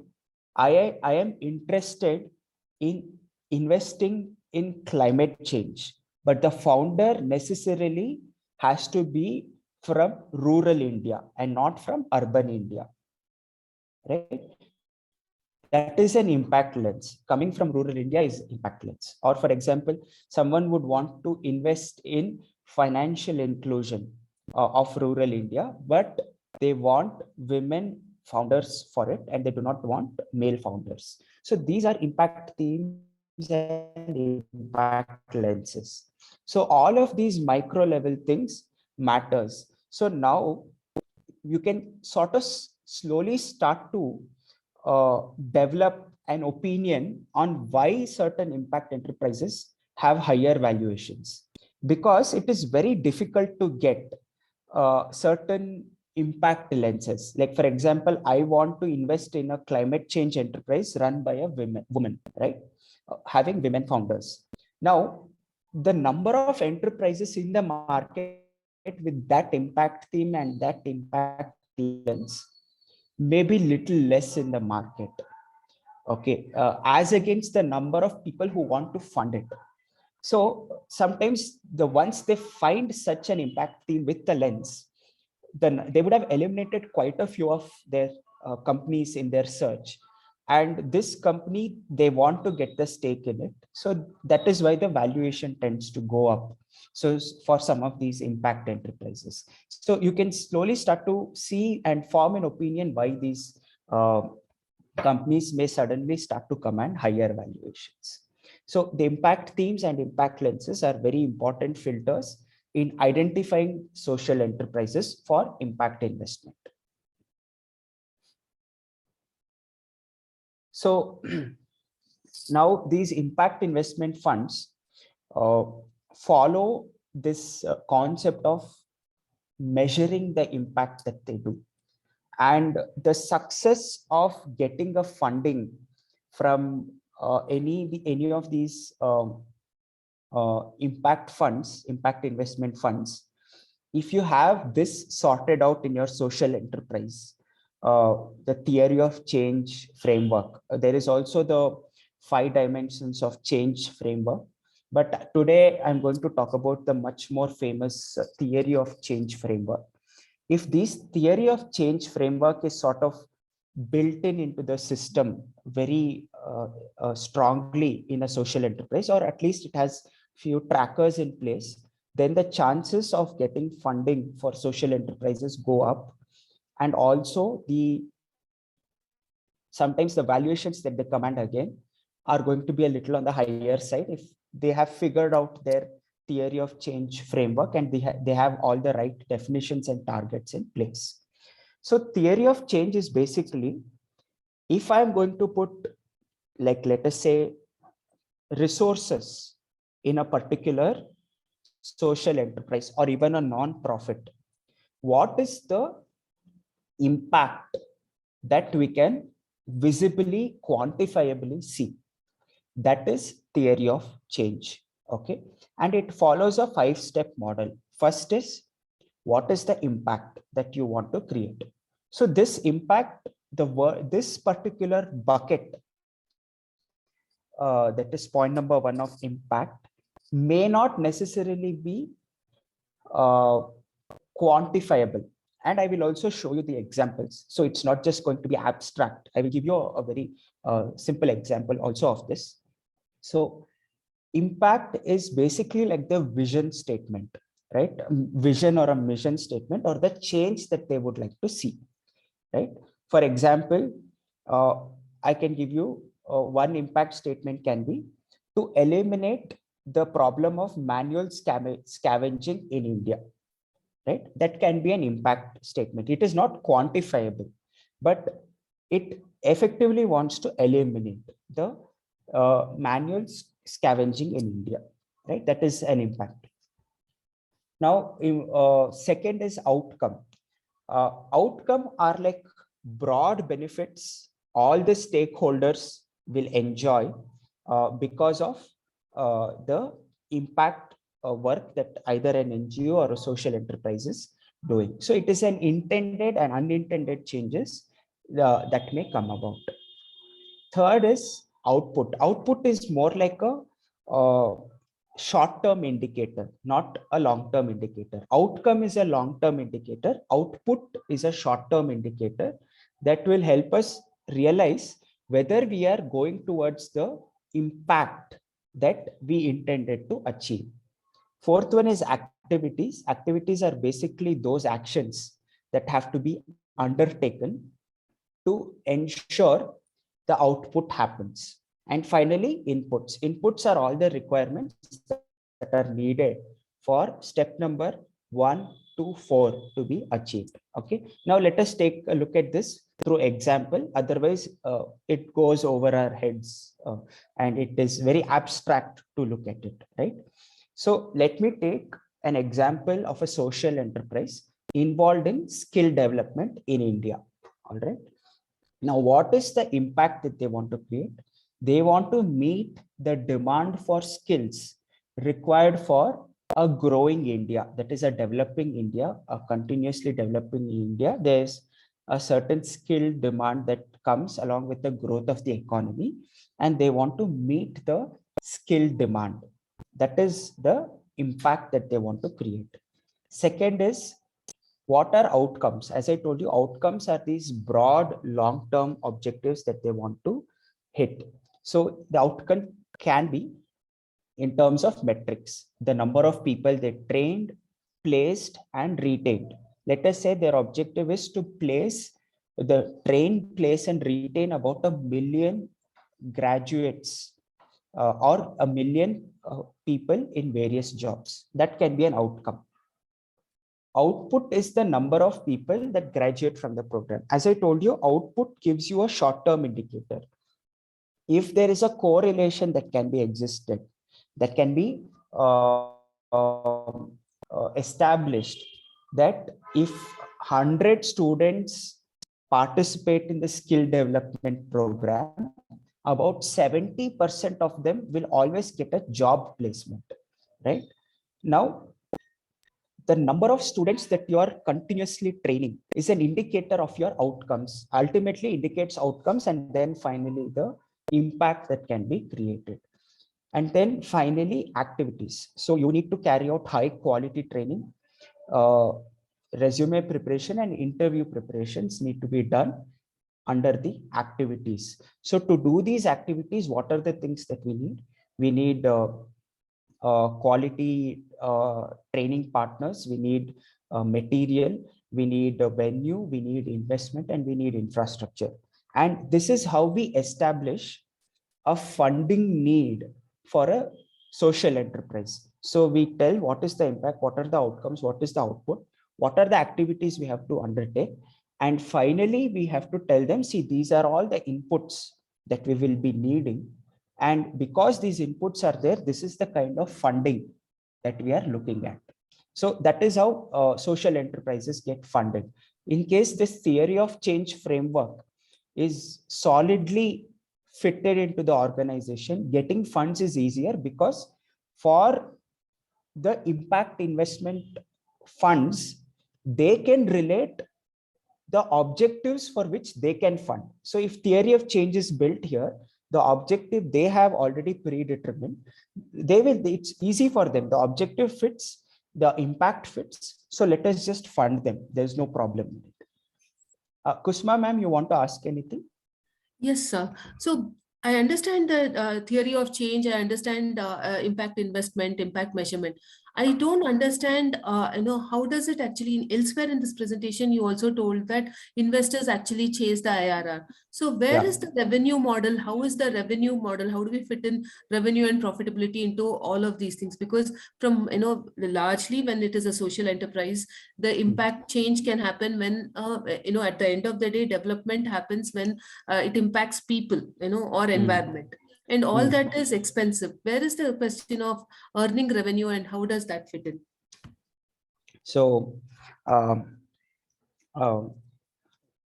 I am interested in investing in climate change, but the founder necessarily has to be from rural India and not from urban India, right? that is an impact lens. Coming from rural India is impact lens. Or for example, someone would want to invest in financial inclusion of rural India, but they want women founders for it and they do not want male founders. So these are impact themes and impact lenses. So all of these micro level things matters. So now you can sort of slowly start to develop an opinion on why certain impact enterprises have higher valuations, because it is very difficult to get certain impact lenses. Like for example, I want to invest in a climate change enterprise run by a woman, right? Having women founders. Now, the number of enterprises in the market with that impact theme and that impact lens may be little less in the market. Okay, as against the number of people who want to fund it. So sometimes once they find such an impact theme with the lens, then they would have eliminated quite a few of their companies in their search. And this company, they want to get the stake in it. So that is why the valuation tends to go up. So for some of these impact enterprises. So you can slowly start to see and form an opinion why these companies may suddenly start to command higher valuations. So the impact themes and impact lenses are very important filters in identifying social enterprises for impact investment. So now these impact investment funds follow this concept of measuring the impact that they do. And the success of getting a funding from any of these impact funds, impact investment funds, if you have this sorted out in your social enterprise, the theory of change framework, there is also the 5 dimensions of change framework. But today I'm going to talk about the much more famous theory of change framework. If this theory of change framework is sort of built into the system very strongly in a social enterprise, or at least it has few trackers in place, then the chances of getting funding for social enterprises go up. And also sometimes the valuations that they command again are going to be a little on the higher side if they have figured out their theory of change framework and they have all the right definitions and targets in place. So theory of change is basically, if I'm going to put, like, let us say, resources in a particular social enterprise or even a non-profit, what is the impact that we can visibly, quantifiably see? That is theory of change. Okay, and it follows a 5-step model. First is, what is the impact that you want to create? So this impact, this particular bucket, that is point number 1 of impact, may not necessarily be quantifiable. And I will also show you the examples. So it's not just going to be abstract. I will give you a very simple example also of this. So impact is basically like the vision statement, right? Vision or a mission statement, or the change that they would like to see, right? For example, I can give you one impact statement can be to eliminate the problem of manual scavenging in India, right? That can be an impact statement. It is not quantifiable, but it effectively wants to eliminate the manual scavenging in India, right? That is an impact. Now, second is outcome. Outcome are like broad benefits all the stakeholders will enjoy because of the impact work that either an NGO or a social enterprise is doing. So it is an intended and unintended changes that may come about. Third is output. Output is more like a short-term indicator, not a long-term indicator. Outcome is a long-term indicator. Output is a short-term indicator that will help us realize whether we are going towards the impact that we intended to achieve. Fourth one is activities. Activities are basically those actions that have to be undertaken to ensure the output happens. And finally, inputs. Inputs are all the requirements that are needed for step number 1 to 4 to be achieved. Okay. Now let us take a look at this through example. Otherwise, it goes over our heads and it is very abstract to look at it, right? So let me take an example of a social enterprise involved in skill development in India. All right. Now, what is the impact that they want to create? They want to meet the demand for skills required for a growing India, that is a developing India, a continuously developing India. There's a certain skill demand that comes along with the growth of the economy, and they want to meet the skill demand. That is the impact that they want to create. Second is, what are outcomes? As I told you, outcomes are these broad long-term objectives that they want to hit. So the outcome can be in terms of metrics, the number of people they trained, placed, and retained. Let us say their objective is to train, place, and retain about 1 million graduates or 1 million people in various jobs. That can be an outcome. Output is the number of people that graduate from the program. As I told you, output gives you a short-term indicator. If there is a correlation that can be existed, that can be established, that if 100 students participate in the skill development program, about 70% of them will always get a job placement, right? Now, the number of students that you are continuously training is an indicator of your outcomes, ultimately indicates outcomes, and then finally the impact that can be created. And then finally, activities. So you need to carry out high quality training, resume preparation and interview preparations need to be done under the activities. So to do these activities, what are the things that we need? We need quality training partners, we need material, we need a venue, we need investment, and we need infrastructure. And this is how we establish a funding need for a social enterprise. So we tell what is the impact, what are the outcomes, what is the output, what are the activities we have to undertake. And finally, we have to tell them, see, these are all the inputs that we will be needing. And because these inputs are there, this is the kind of funding that we are looking at. So that is how social enterprises get funded. In case this theory of change framework is solidly fitted into the organization, getting funds is easier, because for the impact investment funds, they can relate the objectives for which they can fund. So if theory of change is built here, the objective they have already predetermined, it's easy for them. The objective fits, the impact fits. So let us just fund them. There's no problem in it. Kusma ma'am, you want to ask anything? Yes, sir. So I understand the theory of change. I understand impact investment, impact measurement. I don't understand, how does it actually, elsewhere in this presentation, you also told that investors actually chase the IRR. So where is the revenue model? How is the revenue model? How do we fit in revenue and profitability into all of these things? Because from, largely when it is a social enterprise, the impact change can happen when, at the end of the day, development happens when it impacts people, or environment. And all that is expensive. Where is the question of earning revenue and how does that fit in? So,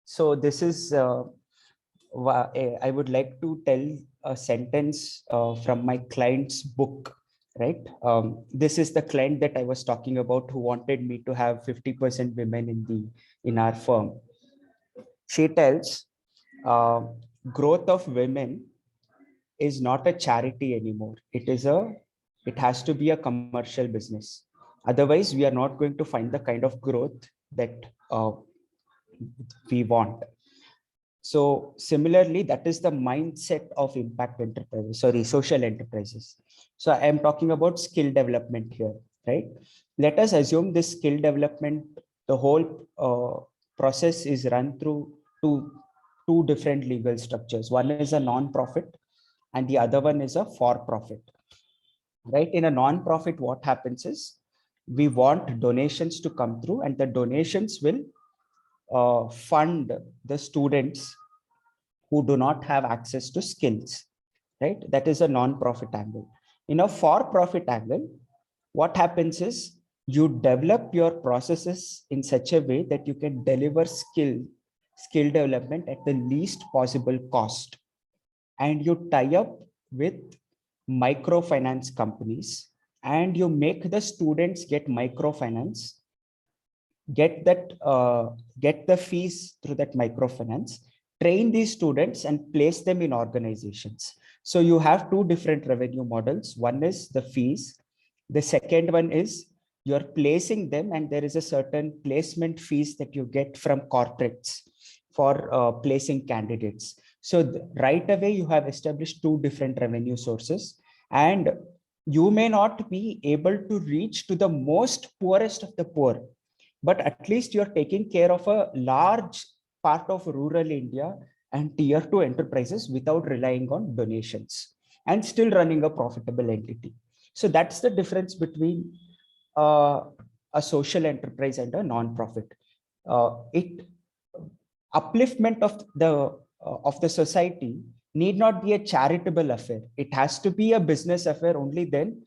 so this is, I would like to tell a sentence from my client's book, right? This is the client that I was talking about who wanted me to have 50% women in our firm. She tells, growth of women is not a charity anymore. It has to be a commercial business. Otherwise, we are not going to find the kind of growth that we want. So similarly, that is the mindset of impact enterprises, sorry, social enterprises. So I am talking about skill development here, right? Let us assume this skill development, the whole process is run through two different legal structures. One is a non-profit and the other one is a for-profit, right? In a non-profit, what happens is we want donations to come through, and the donations will fund the students who do not have access to skills, right? That is a non-profit angle. In a for-profit angle, what happens is you develop your processes in such a way that you can deliver skill development at the least possible cost, and you tie up with microfinance companies and you make the students get microfinance, get the fees through that microfinance, train these students and place them in organizations. So you have two different revenue models. One is the fees. The second one is you're placing them, and there is a certain placement fees that you get from corporates for placing candidates. So right away, you have established two different revenue sources, and you may not be able to reach to the most poorest of the poor, but at least you're taking care of a large part of rural India and tier 2 enterprises without relying on donations and still running a profitable entity. So that's the difference between a social enterprise and a non-profit. It upliftment of the society need not be a charitable affair. It has to be a business affair. Only then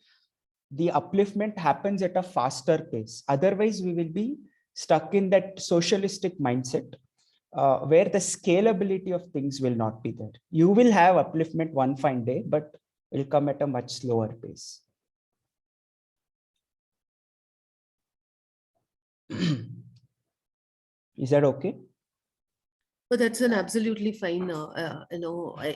the upliftment happens at a faster pace. Otherwise, we will be stuck in that socialistic mindset where the scalability of things will not be there. You will have upliftment one fine day, but it will come at a much slower pace. Is that okay? But that's an absolutely fine,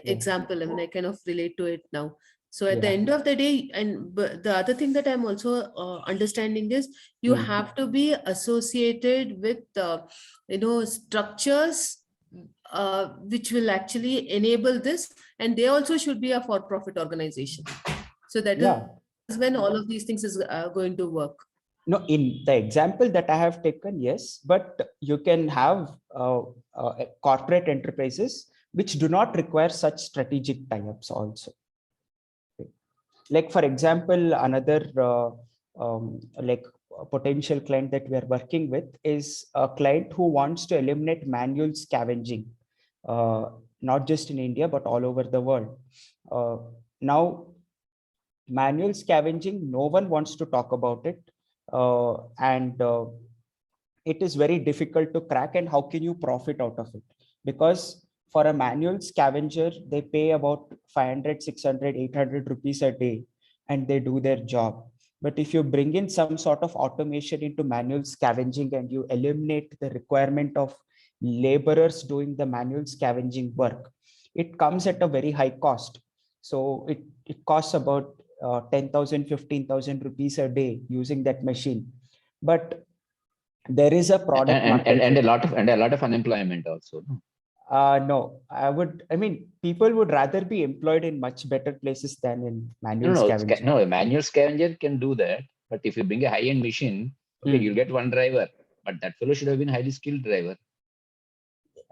example. I mean, I kind of relate to it now. So at the end of the day, and the other thing that I'm also understanding is you have to be associated with, structures which will actually enable this, and they also should be a for-profit organization. So that is when all of these things is going to work. No, in the example that I have taken, yes, but you can have corporate enterprises which do not require such strategic tie-ups also. Like, for example, another like a potential client that we are working with is a client who wants to eliminate manual scavenging, not just in India, but all over the world. Now, manual scavenging, no one wants to talk about it. And it is very difficult to crack. And how can you profit out of it? Because for a manual scavenger, they pay about 500, 600, 800 rupees a day, and they do their job. But if you bring in some sort of automation into manual scavenging and you eliminate the requirement of laborers doing the manual scavenging work, it comes at a very high cost. So it costs about 10,000, 15,000 rupees a day using that machine. But there is a product and a lot of unemployment also. No, I mean, people would rather be employed in much better places than in manual scavenging. No, a manual scavenger can do that. But if you bring a high-end machine, okay, you'll get one driver, but that fellow should have been a highly skilled driver.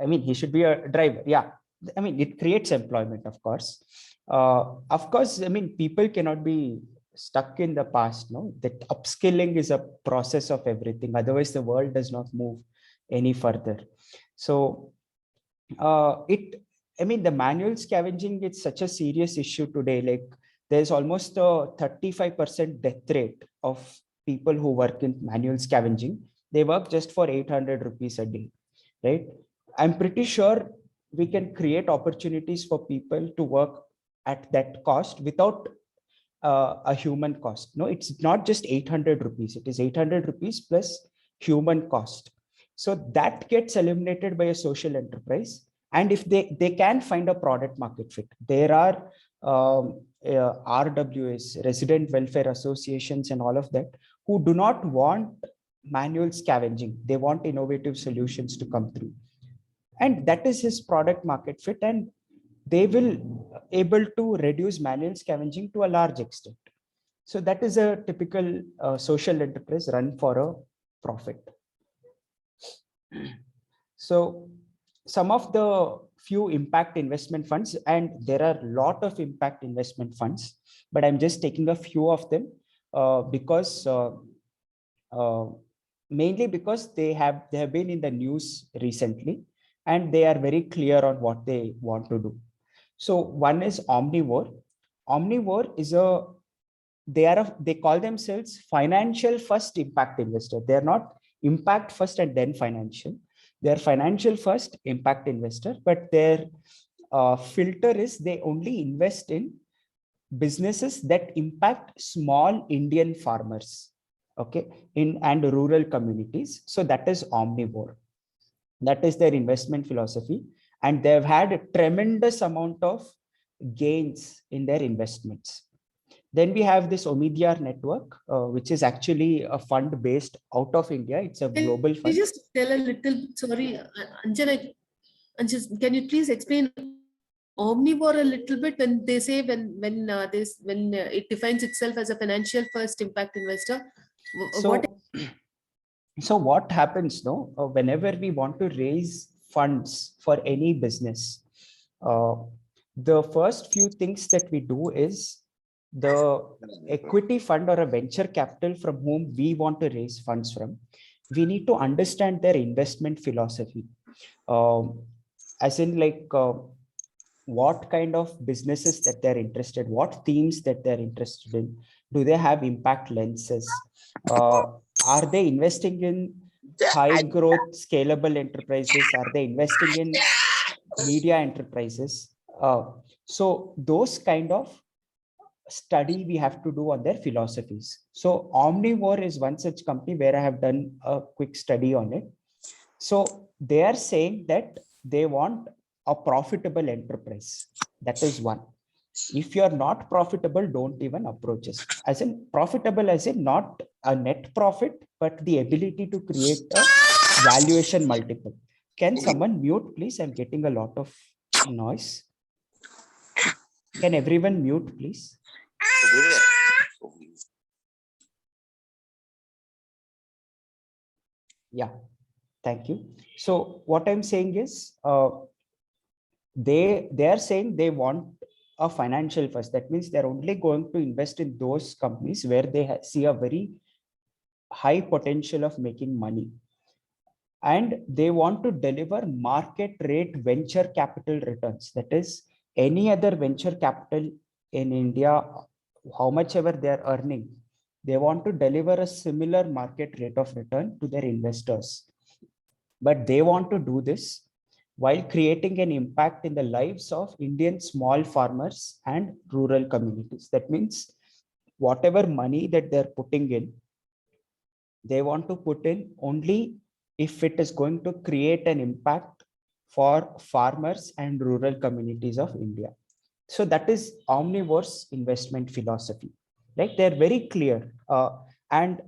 I mean, he should be a driver. Yeah. I mean, it creates employment, of course. I mean, people cannot be stuck in the past. No, that upskilling is a process of everything. Otherwise, the world does not move any further. So I mean, the manual scavenging, it's such a serious issue today. Like, there's almost a 35% death rate of people who work in manual scavenging. They work just for 800 rupees a day, right? I'm pretty sure we can create opportunities for people to work at that cost without a human cost. No, it's not just 800 rupees. It is 800 rupees plus human cost. So that gets eliminated by a social enterprise. And if they can find a product market fit, there are RWAs, resident welfare associations and all of that, who do not want manual scavenging. They want innovative solutions to come through. And that is his product market fit, and they will able to reduce manual scavenging to a large extent. So that is a typical social enterprise run for a profit. So some of the few impact investment funds, and there are a lot of impact investment funds, but I'm just taking a few of them because mainly because they have been in the news recently, and they are very clear on what they want to do. So one is Omnivore. Omnivore is they call themselves financial first impact investor. They're not impact first and then financial. They're financial first impact investor, but their filter is they only invest in businesses that impact small Indian farmers, okay, in and rural communities. So that is Omnivore. That is their investment philosophy, and they've had a tremendous amount of gains in their investments. Then we have this Omidyar network, which is actually a fund based out of India. It's a global Can you fund. just tell a little, sorry, Anjan, can you please explain omnivore a little bit when they say when it defines itself as a financial first impact investor? So what happens now, whenever we want to raise funds for any business, the first few things that we do is the equity fund or a venture capital from whom we want to raise funds from, we need to understand their investment philosophy. As in like what kind of businesses that they're interested, what themes that they're interested in, do they have impact lenses, are they investing in high growth scalable enterprises, are they investing in media enterprises. So those kind of study we have to do on their philosophies. So Omnivore is one such company where I have done a quick study on it. So they are saying that they want a profitable enterprise. That is one. If you're not profitable, don't even approach us. As in profitable, as in not a net profit, but the ability to create a valuation multiple. Can someone mute, please? I'm getting a lot of noise. Can everyone mute, please? Yeah, thank you. So what I'm saying is they are saying they want a financial first. That means they're only going to invest in those companies where they see a very high potential of making money. And they want to deliver market rate venture capital returns. That is, any other venture capital in India, how much ever they're earning, they want to deliver a similar market rate of return to their investors. But they want to do this while creating an impact in the lives of Indian small farmers and rural communities. That means whatever money that they're putting in, they want to put in only if it is going to create an impact for farmers and rural communities of India. So that is Omnivore's investment philosophy. Right? They're very clear. And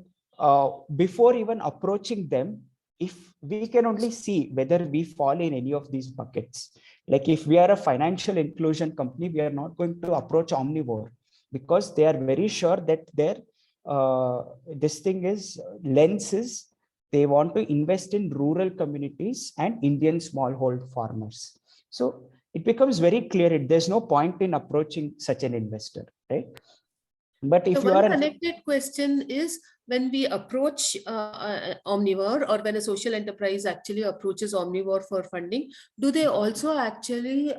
before even approaching them, if we can only see whether we fall in any of these buckets, like if we are a financial inclusion company, we are not going to approach Omnivore because they are very sure that their this thing is lenses. They want to invest in rural communities and Indian smallhold farmers. So it becomes very clear. There's no point in approaching such an investor, right? But if so you one are connected question is, when we approach Omnivore, or when a social enterprise actually approaches Omnivore for funding, do they also actually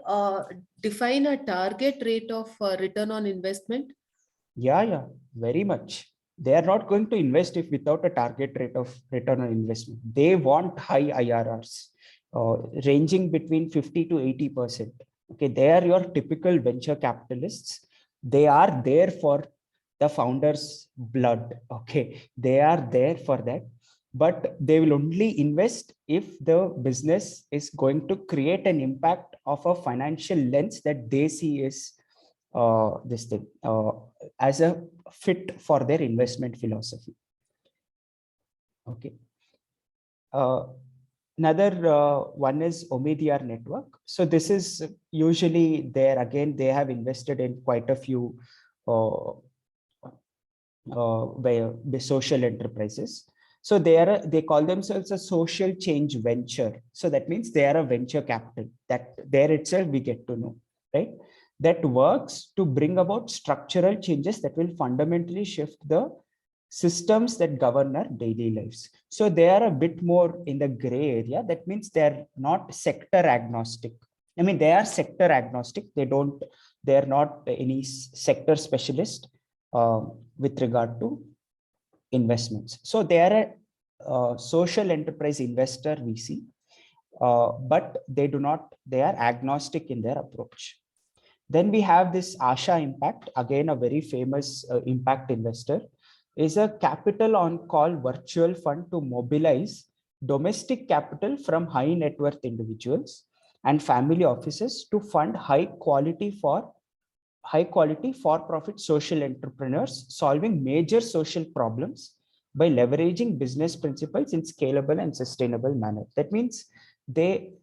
define a target rate of return on investment? Yeah, very much. They are not going to invest if without a target rate of return on investment. They want high IRRs, ranging between 50 to 80%. Okay, they are your typical venture capitalists. They are there for the founder's blood. Okay, they are there for that, but they will only invest if the business is going to create an impact of a financial lens that they see is this thing as a fit for their investment philosophy. Okay. Another one is Omidyar network. So this is usually there again, they have invested in quite a few the social enterprises. So they call themselves a social change venture. So that means they are a venture capital. That there itself we get to know, right? That works to bring about structural changes that will fundamentally shift the systems that govern our daily lives. So they are a bit more in the gray area. That means they're not sector agnostic. I mean, they are sector agnostic. They're not any sector specialist with regard to investments. So they are a social enterprise investor VC, but they are agnostic in their approach. Then we have this Asha Impact, again, a very famous impact investor, is a capital on call virtual fund to mobilize domestic capital from high net worth individuals and family offices to fund high quality for-profit social entrepreneurs solving major social problems by leveraging business principles in scalable and sustainable manner. That means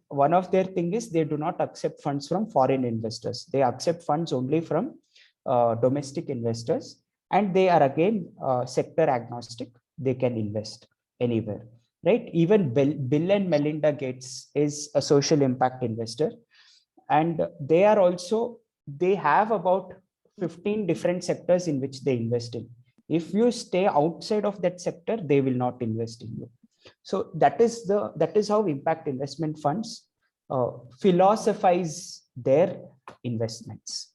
one of their thing is they do not accept funds from foreign investors. They accept funds only from domestic investors, and they are again sector agnostic. They can invest anywhere, right? Even Bill and Melinda Gates is a social impact investor, and they have about 15 different sectors in which they invest in. If you stay outside of that sector, they will not invest in you. So that is how impact investment funds philosophize their investments.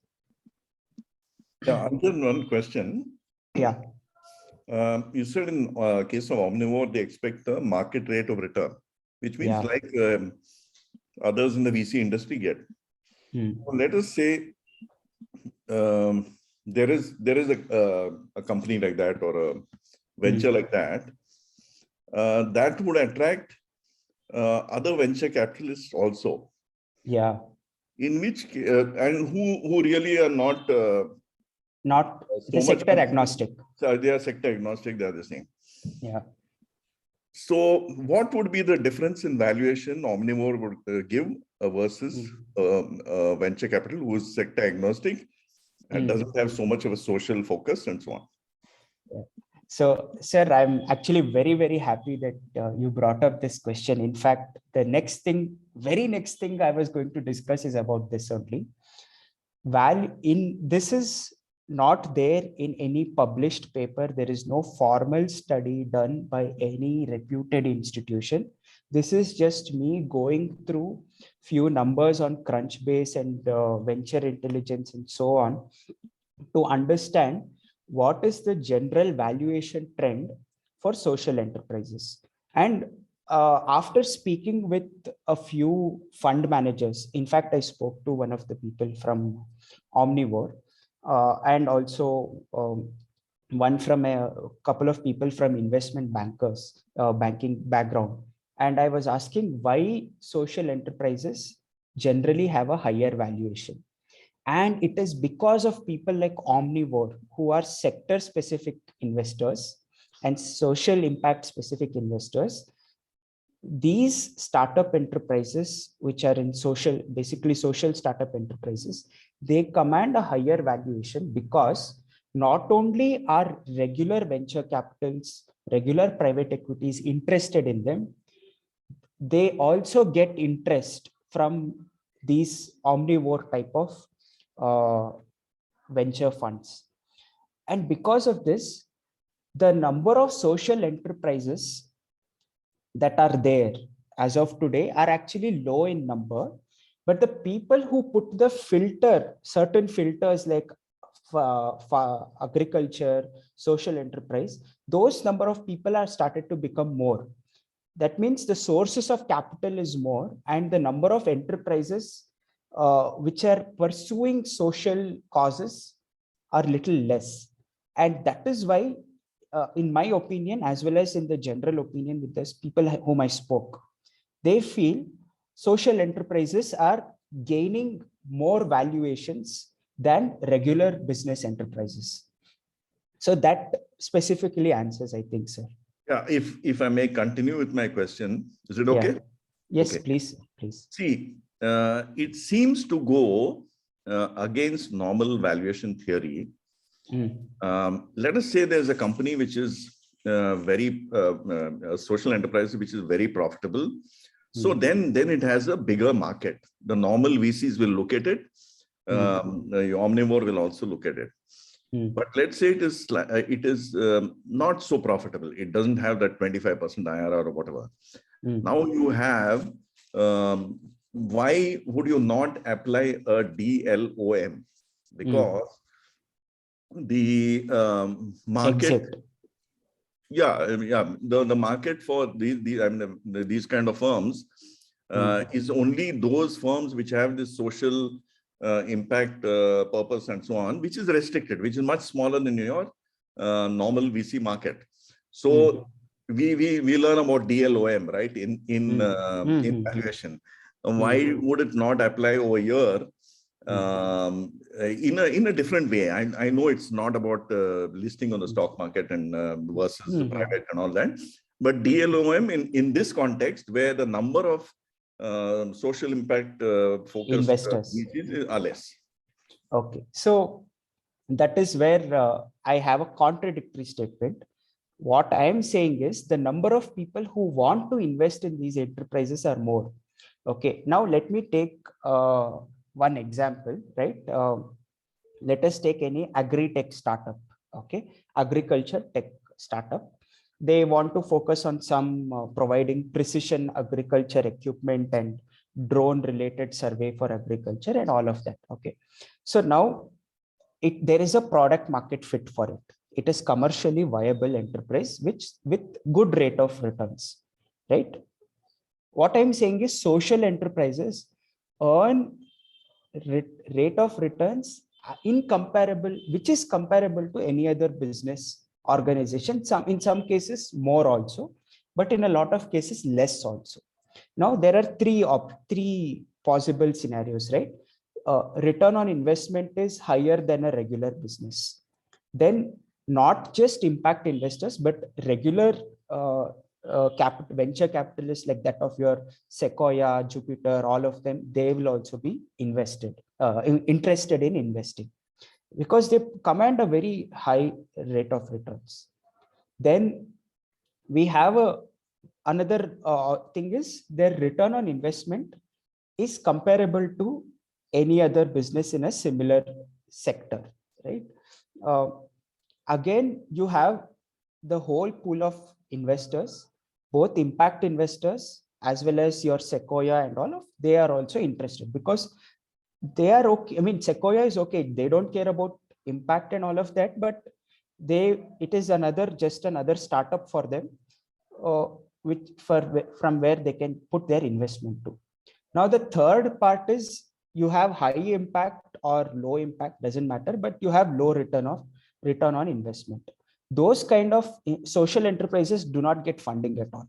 Yeah, Anjan, one question. Yeah. You said in case of Omnivore, they expect the market rate of return, which means like others in the VC industry get. Well, let us say there is a company like that or a venture like that that would attract other venture capitalists also. Yeah. In which and who really are not so sector agnostic. So they are sector agnostic. They are the same. Yeah. So what would be the difference in valuation Omnivore would give versus venture capital who is sector agnostic and doesn't have so much of a social focus and so on? Yeah. So, sir, I'm actually very, very happy that you brought up this question. In fact, the very next thing I was going to discuss is about this only. This is not there in any published paper. There is no formal study done by any reputed institution. This is just me going through few numbers on Crunchbase and Venture Intelligence and so on to understand what is the general valuation trend for social enterprises. And after speaking with a few fund managers, in fact, I spoke to one of the people from Omnivore and also one from a couple of people from investment bankers, banking background. And I was asking why social enterprises generally have a higher valuation. And it is because of people like Omnivore, who are sector specific investors and social impact specific investors. These startup enterprises, which are in basically social startup enterprises, they command a higher valuation because not only are regular venture capitals, regular private equities interested in them, they also get interest from these Omnivore type of venture funds. And because of this, the number of social enterprises that are there as of today are actually low in number, but the people who put the certain filters like agriculture, social enterprise, those number of people are started to become more. That means the sources of capital is more and the number of enterprises which are pursuing social causes are little less. And that is why in my opinion, as well as in the general opinion with those people whom I spoke, they feel social enterprises are gaining more valuations than regular business enterprises. So that specifically answers, I think, sir. Yeah, if I may continue with my question, is it okay? Yes, Okay. please. See, it seems to go against normal valuation theory. Let us say there's a company which is a social enterprise which is very profitable. So then it has a bigger market. The normal VCs will look at it. The omnivore will also look at it. But let's say it is not so profitable. It doesn't have that 25% IRR or whatever. Now you have, why would you not apply a DLOM? Because the market, Exit. the market for these kind of firms is only those firms which have this social impact purpose and so on, which is restricted, which is much smaller than your normal VC market. So we learn about DLOM, right, in valuation. Why would it not apply over here in a different way? I know it's not about listing on the stock market and versus the private and all that, but DLOM in this context, where the number of social impact focused investors are less. Okay, so that is where I have a contradictory statement. What I am saying is the number of people who want to invest in these enterprises are more. Okay, now let me take one example, right? Let us take any agri-tech startup, okay? Agriculture tech startup. They want to focus on some providing precision agriculture equipment and drone related survey for agriculture and all of that, okay? So now there is a product market fit for it. It is commercially viable enterprise with good rate of returns, right? What I'm saying is social enterprises earn rate of returns incomparable, which is comparable to any other business organization. In some cases more also, but in a lot of cases less also. Now there are three possible scenarios, right? Return on investment is higher than a regular business. Then not just impact investors, but regular venture capitalists like that of your Sequoia, Jupiter, all of them, they will also be interested in investing because they command a very high rate of returns. Then we have another thing is their return on investment is comparable to any other business in a similar sector, right? Again, you have the whole pool of investors, both impact investors as well as your Sequoia and all of, they are also interested because they are okay. I mean, Sequoia is okay. They don't care about impact and all of that, but it is just another startup for them, from where they can put their investment to. Now, the third part is you have high impact or low impact, doesn't matter, but you have low return on investment. Those kind of social enterprises do not get funding at all.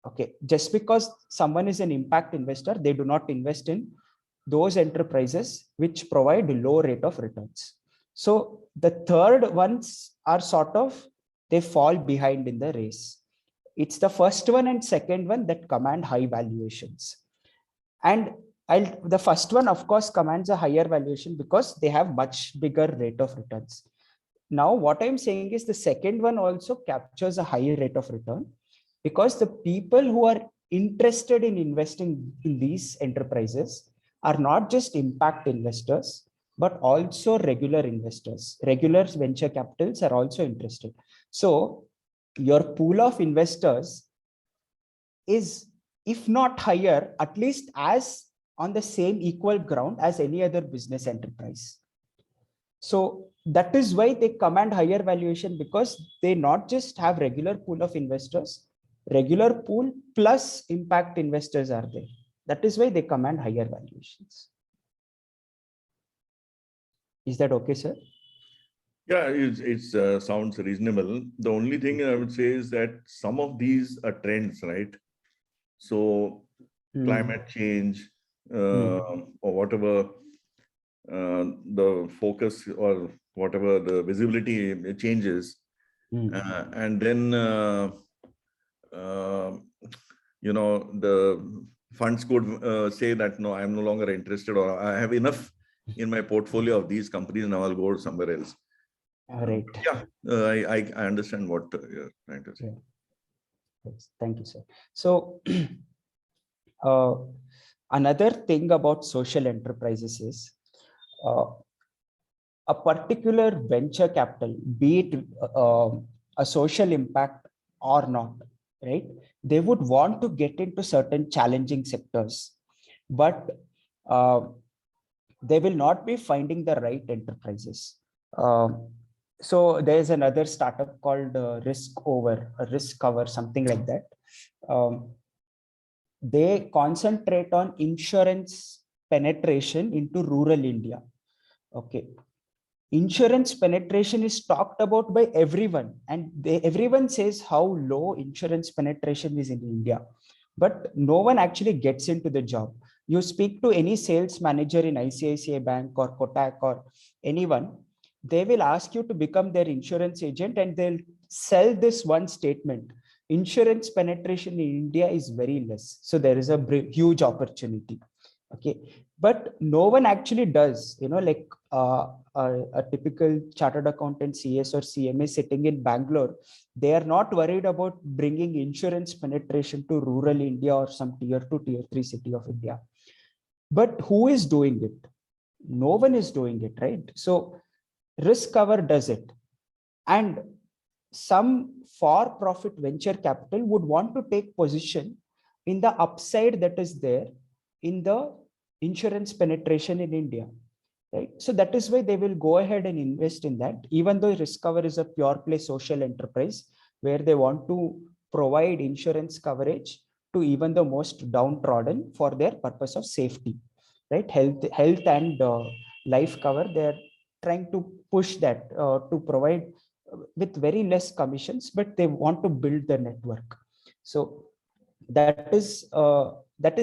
Okay, just because someone is an impact investor, they do not invest in those enterprises which provide low rate of returns. So the third ones are sort of, they fall behind in the race. It's the first one and second one that command high valuations. And the first one, of course, commands a higher valuation because they have much bigger rate of returns. Now, what I'm saying is the second one also captures a higher rate of return because the people who are interested in investing in these enterprises are not just impact investors, but also regular investors. Regular venture capitals are also interested. So your pool of investors is, if not higher, at least as on the same equal ground as any other business enterprise. So that is why they command higher valuation, because they not just have regular pool of investors, regular pool plus impact investors are there. That is why they command higher valuations. Is that okay, sir? Yeah, it sounds reasonable. The only thing I would say is that some of these are trends, right? So climate change or whatever the focus or whatever the visibility changes, and then the funds could say that, no, I'm no longer interested, or I have enough in my portfolio of these companies, now I'll go somewhere else. Right. Yeah, I understand what you're trying to say. Yeah. Yes, thank you, sir. So another thing about social enterprises is a particular venture capital, be it a social impact or not, right? They would want to get into certain challenging sectors, but they will not be finding the right enterprises. So there's another startup called Risk Cover, something like that. They concentrate on insurance penetration into rural India. Okay. Insurance penetration is talked about by everyone, and everyone says how low insurance penetration is in India, but no one actually gets into the job. You speak to any sales manager in ICICI Bank or Kotak or anyone, they will ask you to become their insurance agent, and they'll sell this one statement: insurance penetration in India is very less, so there is a huge opportunity. Okay, but no one actually does, like a typical chartered accountant, CS or CMA sitting in Bangalore, they are not worried about bringing insurance penetration to rural India or some tier 2, tier 3 city of India. But who is doing it? No one is doing it, right? So Risk Cover does it. And some for-profit venture capital would want to take position in the upside that is there in the insurance penetration in India, right? So that is why they will go ahead and invest in that, even though Risk Cover is a pure play social enterprise where they want to provide insurance coverage to even the most downtrodden for their purpose of safety, right? Health and life cover. They're trying to push that to provide with very less commissions, but they want to build the network. So that is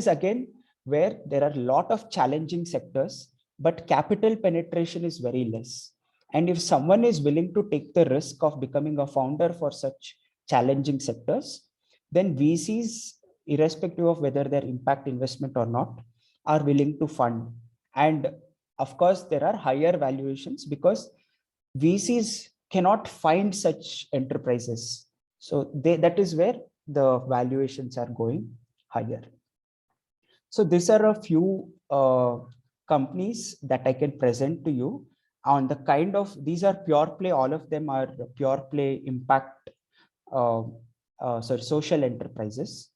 again where there are a lot of challenging sectors, but capital penetration is very less. And if someone is willing to take the risk of becoming a founder for such challenging sectors, then VCs, irrespective of whether they're impact investment or not, are willing to fund. And of course, there are higher valuations because VCs cannot find such enterprises. So that is where the valuations are going higher. So these are a few companies that I can present to you on the kind of, these are pure play, all of them are pure play impact, social enterprises,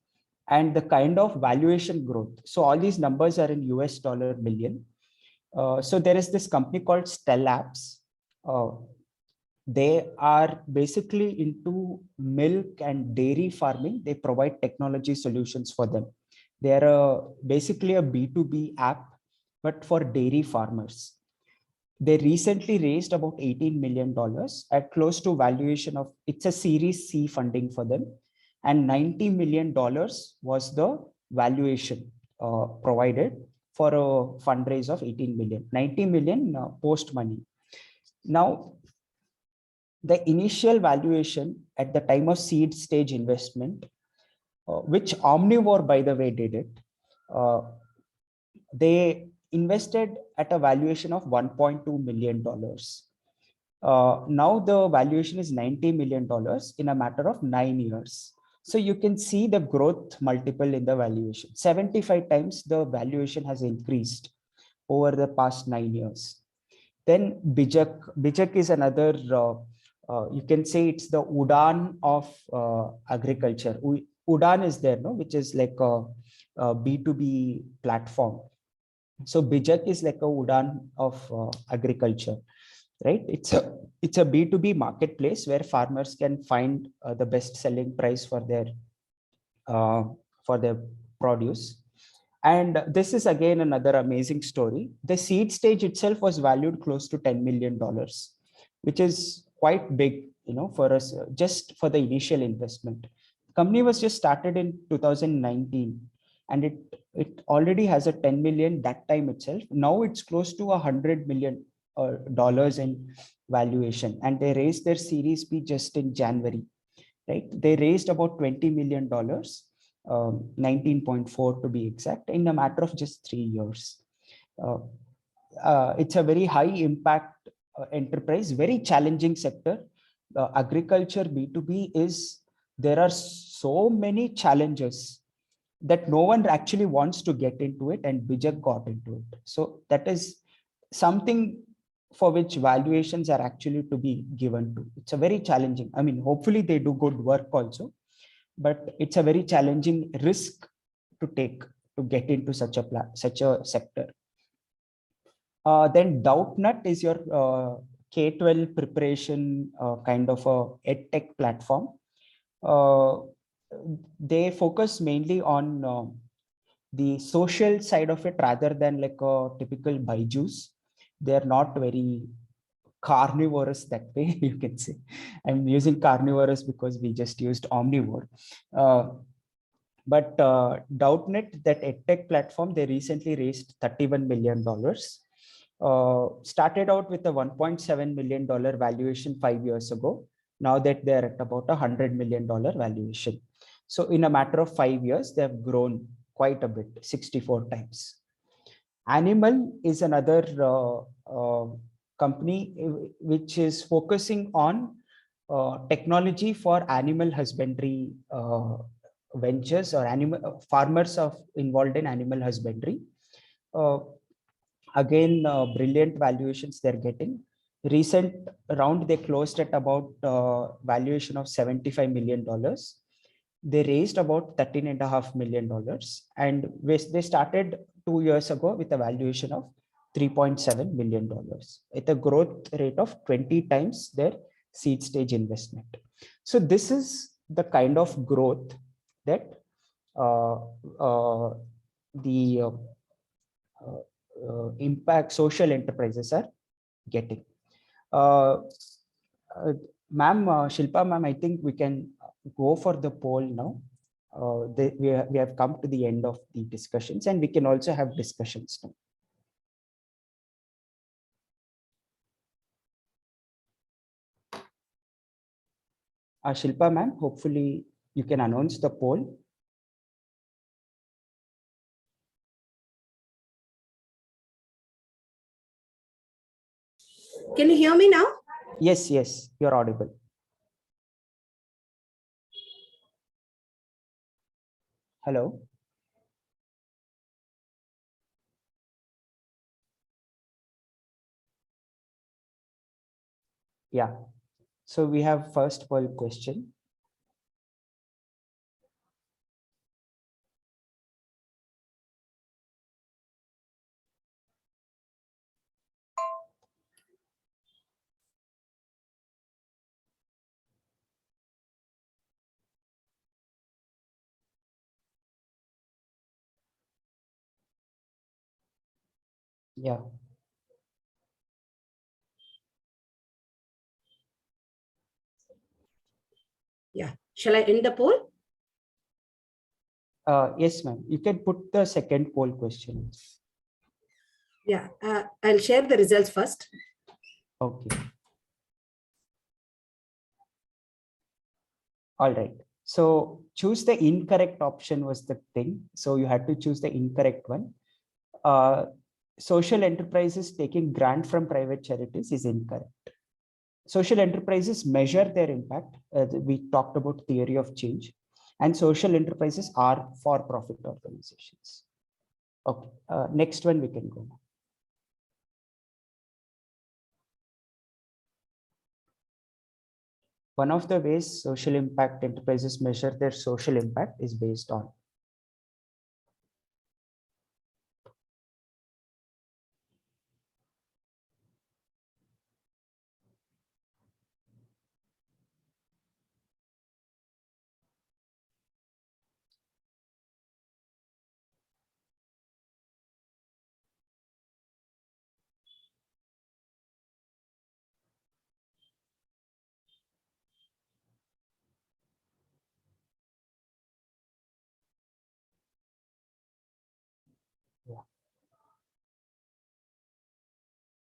and the kind of valuation growth. So all these numbers are in US dollar million. So there is this company called Stell Labs. They are basically into milk and dairy farming. They provide technology solutions for them. They are basically a B2B app, but for dairy farmers. They recently raised about $18 million at close to valuation of, it's a Series C funding for them. And $90 million was the valuation provided for a fundraise of 18 million, 90 million post money. Now, the initial valuation at the time of seed stage investment, which Omnivore, by the way, did it, they invested at a valuation of $1.2 million. Now the valuation is $90 million in a matter of 9 years. So you can see the growth multiple in the valuation. 75 times the valuation has increased over the past 9 years. Then Bijak is another, you can say it's the Udaan of agriculture. Udaan is there, no, which is like a B2B platform. So Bijak is like a Udaan of agriculture, right? It's a B2B marketplace where farmers can find the best selling price for their produce. And this is again another amazing story. The seed stage itself was valued close to $10 million, which is quite big, for us, just for the initial investment. The company was just started in 2019, and it already has a 10 million that time itself. Now it's close to $100 million in valuation, and they raised their Series B just in January, right? They raised about $20 million 19.4 to be exact, in a matter of just 3 years. It's a very high impact enterprise, very challenging sector. Agriculture B2B is, there are so many challenges that no one actually wants to get into it, and Bijak got into it. So that is something for which valuations are actually to be given to. It's a very challenging, I mean, hopefully they do good work also, but it's a very challenging risk to take to get into such a sector. Then Doubtnut is your K-12 preparation kind of a edtech platform. They focus mainly on the social side of it rather than like a typical Byju's. They're not very carnivorous that way, you can say. I'm using carnivorous because we just used omnivore. But Doubtnut, that edtech platform, they recently raised $31 million. Started out with a $1.7 million valuation 5 years ago. Now that they're at about $100 million valuation. So in a matter of 5 years, they have grown quite a bit, 64 times. Animal is another company which is focusing on technology for animal husbandry ventures, or animal farmers involved in animal husbandry. Again, brilliant valuations they're getting. Recent round they closed at about valuation of $75 million. They raised about $13.5 million, and they started 2 years ago with a valuation of $3.7 million, with a growth rate of 20 times their seed stage investment. So this is the kind of growth that the impact social enterprises are getting. Ma'am, Shilpa ma'am, I think we can go for the poll now. We have come to the end of the discussions, and we can also have discussions now. Shilpa ma'am, hopefully you can announce the poll. Can you hear me now? Yes, yes, you're audible. Hello. Yeah. So we have first poll question. Yeah. Yeah. Shall I end the poll? Yes, ma'am. You can put the second poll question. Yeah. I'll share the results first. Okay. All right. So choose the incorrect option was the thing. So you had to choose the incorrect one. Social enterprises taking grant from private charities is incorrect. Social enterprises measure their impact. We talked about theory of change, and social enterprises are for-profit organizations. Okay. Next one we can go now. One of the ways social impact enterprises measure their social impact is based on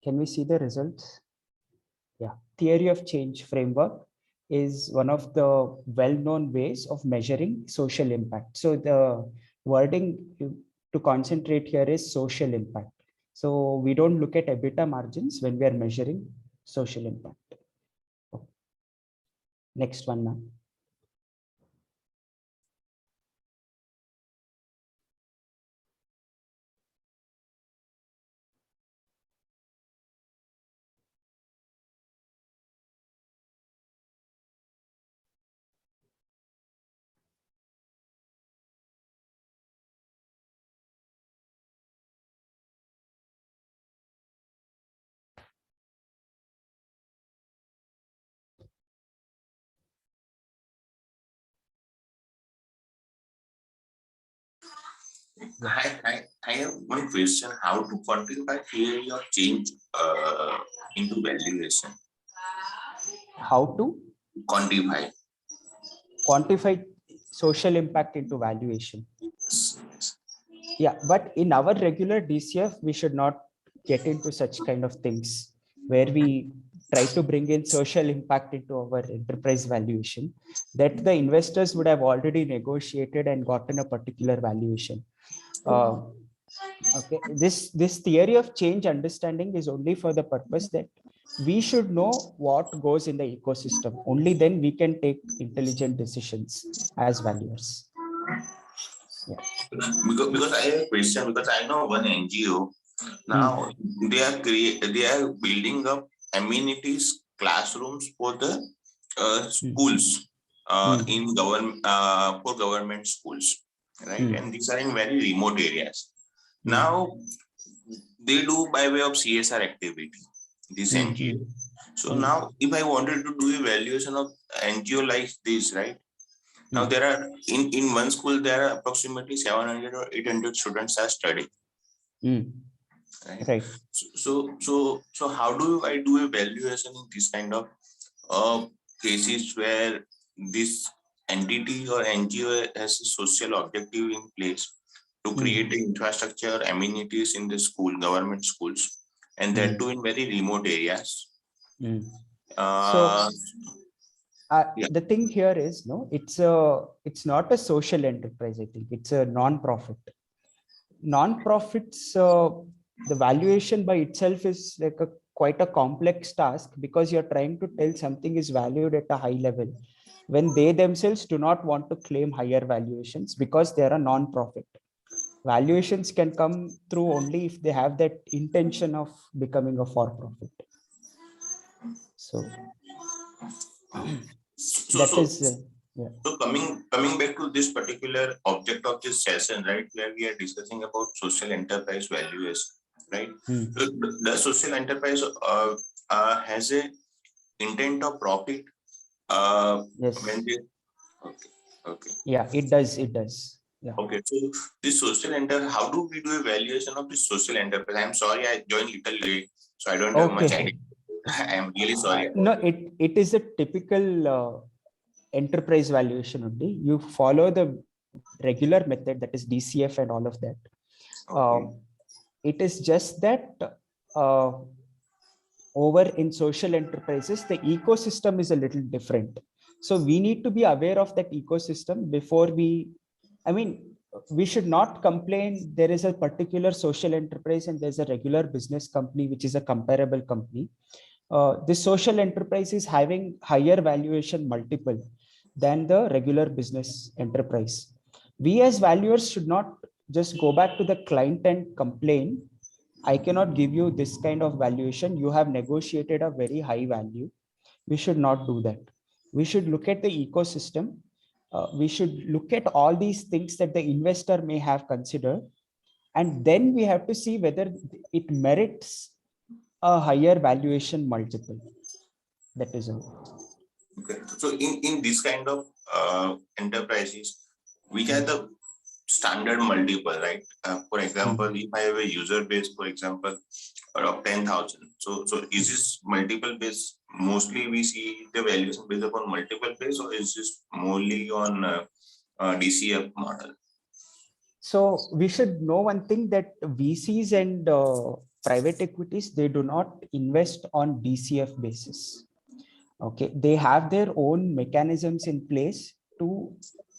Can we see the results? Yeah. Theory of change framework. is one of the well-known ways of measuring social impact. So the wording to concentrate here is social impact. So we don't look at EBITDA margins when we are measuring social impact. Next one, ma'am. I have one question. How to quantify theory of change into valuation? How to Quantify. quantify social impact into valuation? Yeah, but in our regular DCF, we should not get into such kind of things where we try to bring in social impact into our enterprise valuation that the investors would have already negotiated and gotten a particular valuation. Okay, this theory of change understanding is only for the purpose that we should know what goes in the ecosystem. Only then we can take intelligent decisions as valuers. Yeah. Because I have a question, because I know one NGO now they are building up amenities classrooms for the schools in government for government schools, right? And these are in very remote areas. Now they do by way of CSR activity, this NGO. So now if I wanted to do evaluation of NGO like this, right? Now there are in one school there are approximately 700 or 800 students are studying. Right. So how do I do evaluation in this kind of cases where this entity or NGO has a social objective in place to create the infrastructure, amenities in the school, government schools, and that too in very remote areas. The thing here is, no, it's not a social enterprise. I think it's a non-profit. Non-profits, the valuation by itself is like quite a complex task because you're trying to tell something is valued at a high level when they themselves do not want to claim higher valuations because they are a non-profit. Valuations can come through only if they have that intention of becoming a for-profit. So coming back to this particular object of this session, right, where we are discussing about social enterprise valuation, right? So the social enterprise has a intent of profit. Yes. When they, okay. Yeah, it does. Yeah. Okay, so this social enterprise, how do we do evaluation of this social enterprise? I'm sorry, I joined little late, so I don't have much idea. I am really sorry. No, it is a typical enterprise valuation only. You follow the regular method, that is DCF and all of that. Okay. It is just that over in social enterprises, the ecosystem is a little different. So we need to be aware of that ecosystem before we should not complain. There is a particular social enterprise and there's a regular business company, which is a comparable company. This social enterprise is having higher valuation multiple than the regular business enterprise. We as valuers should not just go back to the client and complain, I cannot give you this kind of valuation. You have negotiated a very high value. We should not do that. We should look at the ecosystem. We should look at all these things that the investor may have considered. And then we have to see whether it merits a higher valuation multiple. That is all. Okay. So in this kind of enterprises, which are the standard multiple, right? For example, if I have a user base, for example, of 10,000. So is this multiple base? Mostly we see the valuation based upon multiple base, or is this mostly on DCF model? So we should know one thing, that VCs and private equities, they do not invest on DCF basis. Okay, they have their own mechanisms in place to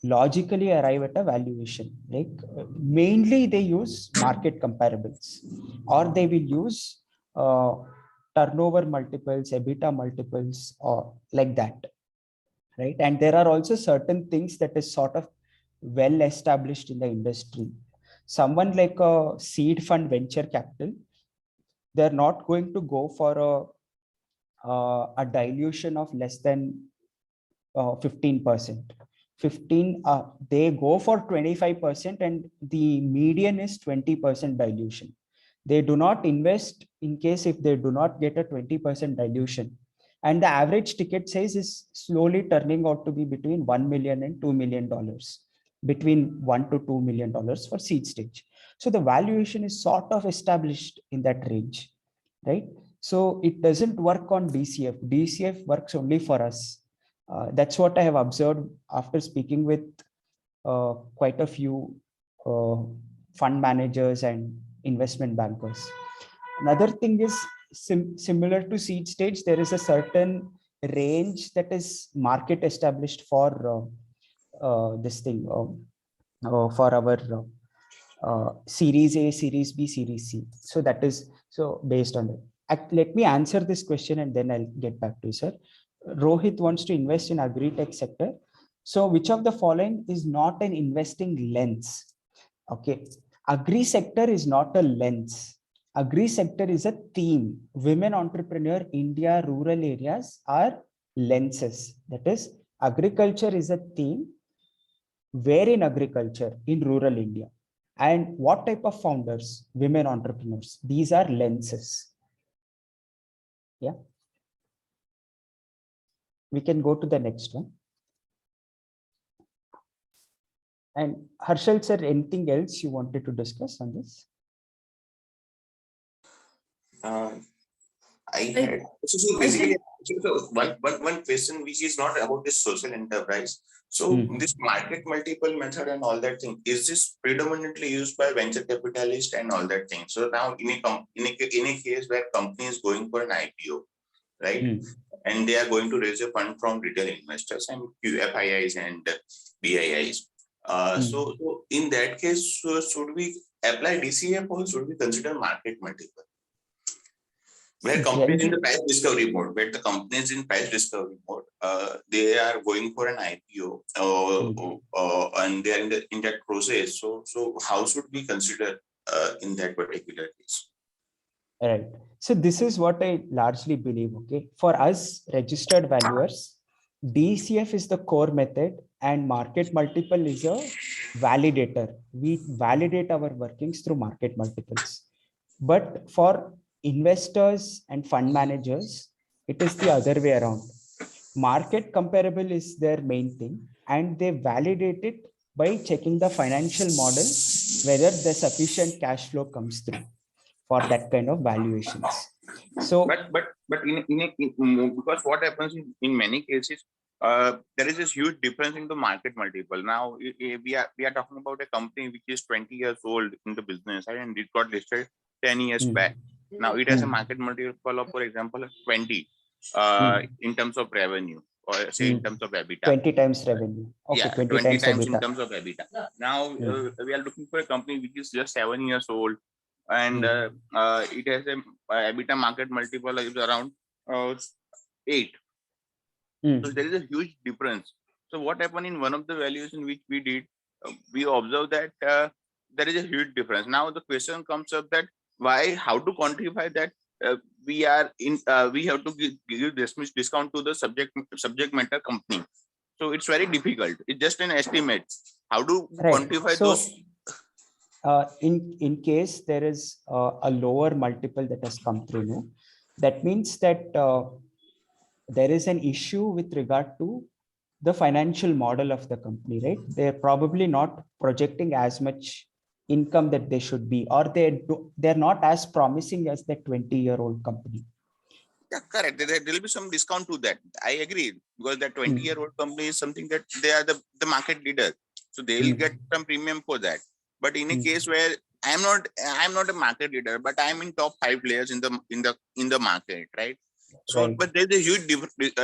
logically arrive at a valuation. Like mainly they use market comparables, or they will use turnover multiples, EBITDA multiples, or like that, right? And there are also certain things that is sort of well established in the industry. Someone like a seed fund venture capital, they're not going to go for a dilution of less than 15%. 15, they go for 25%, and the median is 20% dilution. They do not invest in case if they do not get a 20% dilution. And the average ticket size is slowly turning out to be between $1 million and $2 million, between $1 to $2 million for seed stage. So the valuation is sort of established in that range, right? So it doesn't work on DCF. DCF works only for us. That's what I have observed after speaking with quite a few fund managers and investment bankers. Another thing is similar to seed stage, there is a certain range that is market established for this thing, for our Series A, Series B, Series C. So that is, so based on that. Let me answer this question and then I'll get back to you, sir. Rohit wants to invest in agri-tech sector. So which of the following is not an investing lens? Okay. Agri sector is not a lens. Agri sector is a theme. Women entrepreneur, India, rural areas are lenses. That is, agriculture is a theme. Where in agriculture? In rural India. And what type of founders? Women entrepreneurs. These are lenses. Yeah. We can go to the next one. And Harshal sir, anything else you wanted to discuss on this? I had so basically so one question which is not about this social enterprise. So this market multiple method and all that thing, is this predominantly used by venture capitalists and all that thing? So now in a case where company is going for an IPO, right? And they are going to raise a fund from retail investors and QFIIs and BIIs. So in that case, should we apply DCF or should we consider market multiple? Where companies in the price discovery mode, they are going for an IPO and they are in that process. So how should we consider in that particular case? All right. So this is what I largely believe. Okay. For us registered valuers, DCF is the core method and market multiple is a validator. We validate our workings through market multiples. But for investors and fund managers, it is the other way around. Market comparable is their main thing, and they validate it by checking the financial model, whether the sufficient cash flow comes through for that kind of valuations. So, but in because what happens in many cases, there is this huge difference in the market multiple. Now we are talking about a company which is 20 years old in the business, and it got listed 10 years back. Now it has a market multiple of, for example, 20 in terms of revenue, or say in terms of EBITDA. 20 times revenue. Okay, yeah, 20 times in EBITDA. terms of EBITDA. Now we are looking for a company which is just 7 years old, and it has a EBITDA market multiple is around 8. So there is a huge difference. So what happened in one of the valuation which we did, we observed that there is a huge difference. Now the question comes up that how to quantify that we have to give this much discount to the subject matter company. So it's very difficult. It's just an estimate. How to quantify those? In case there is a lower multiple that has come through, that means that there is an issue with regard to the financial model of the company, right? They're probably not projecting as much income that they should be, or they're not as promising as the 20-year-old company. Yeah, correct. There will be some discount to that. I agree, because that 20-year-old company is something that they are the market leader, so they will get some premium for that. But in a case where I'm not a market leader, but I'm in top 5 players in the market, right? So, Right. but there's a huge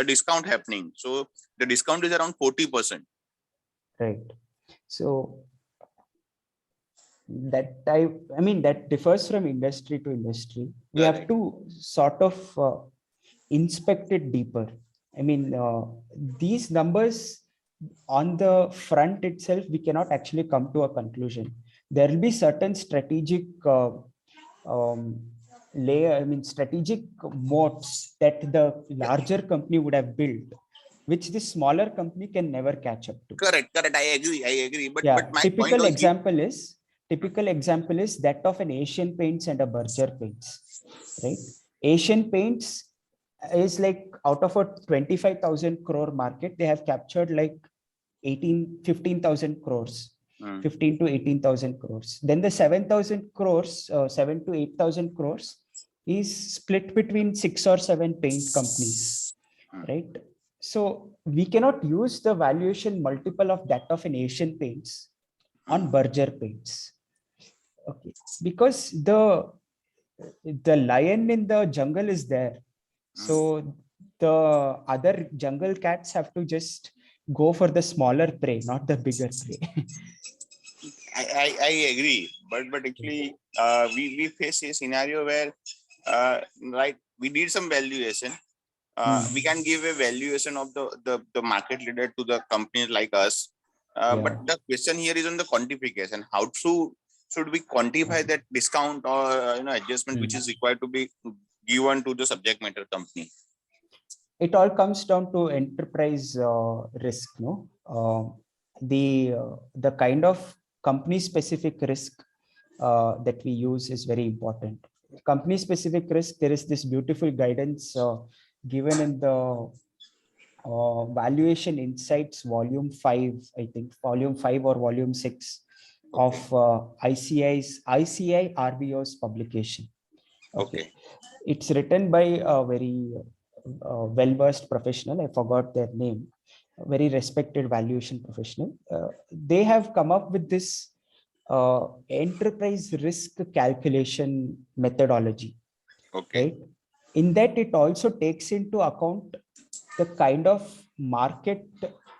discount happening. So the discount is around 40%. Right. So that I mean, that differs from industry to industry. We have Correct. to sort of inspect it deeper. I mean, these numbers on the front itself, we cannot actually come to a conclusion. There will be certain strategic strategic moats that the larger company would have built, which the smaller company can never catch up to. Correct. I agree. But Yeah, my point was, typical example is that of an Asian Paints and a Berger Paints, right? Asian Paints is like, out of a 25,000 crore market, they have captured like 15,000 crores, 15 to 18,000 crores. Then the 7,000 crores, 7 to 8,000 crores is split between 6 or 7 paint companies, right? So we cannot use the valuation multiple of that of an Asian Paints on Berger Paints. Okay, because the lion in the jungle is there. So the other jungle cats have to just go for the smaller prey, not the bigger prey. I agree, but actually we face a scenario where right, we need some valuation. We can give a valuation of the market leader to the companies like us. But the question here is on the quantification. How should we quantify that discount or adjustment which is required to be given to the subject matter company? It all comes down to enterprise risk, no? The kind of company specific risk that we use is very important. Company specific risk, there is this beautiful guidance given in the Valuation Insights volume 5, I think volume 5 or volume 6 of ICI RBO's publication. Okay. It's written by a very well-versed professional. I forgot their name. A very respected valuation professional. They have come up with this enterprise risk calculation methodology. Okay. Right? In that, it also takes into account the kind of market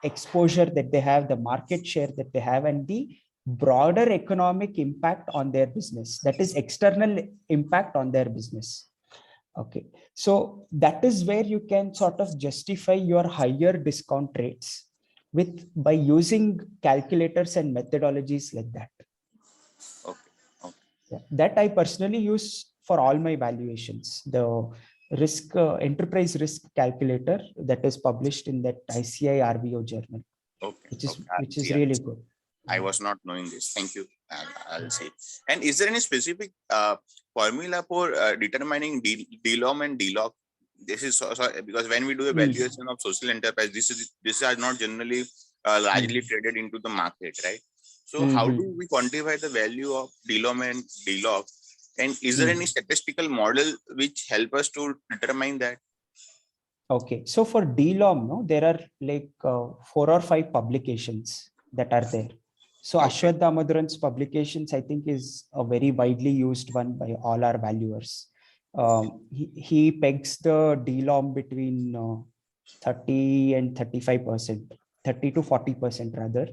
exposure that they have, the market share that they have, and the broader economic impact on their business. That is external impact on their business. Okay, so that is where you can sort of justify your higher discount rates by using calculators and methodologies like that. Okay. Yeah, that I personally use for all my valuations. The risk enterprise risk calculator that is published in that ICI RBO journal, which is really good. I was not knowing this. Thank you. I'll see. And is there any specific formula for determining DLOM and DLOC? This is because when we do a valuation of social enterprise, this are not generally largely traded into the market, right? So how do we quantify the value of DLOM and DLOC? And is there any statistical model which help us to determine that? Okay, so for DLOM, no, there are like 4 or 5 publications that are there. So Ashwath Damodaran's publications, I think, is a very widely used one by all our valuers. He pegs the DLOM between 30 and 35%, 30 to 40% rather,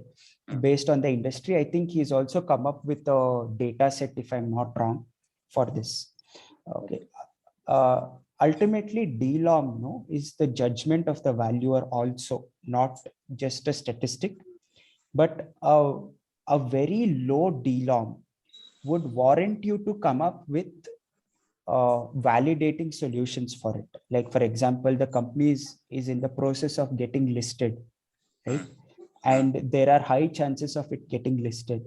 based on the industry. I think he's also come up with a data set, if I'm not wrong, for this. Okay. Ultimately, DLOM is the judgment of the valuer also, not just a statistic, but a very low DLOM would warrant you to come up with validating solutions for it. Like, for example, the company is in the process of getting listed, right? And there are high chances of it getting listed.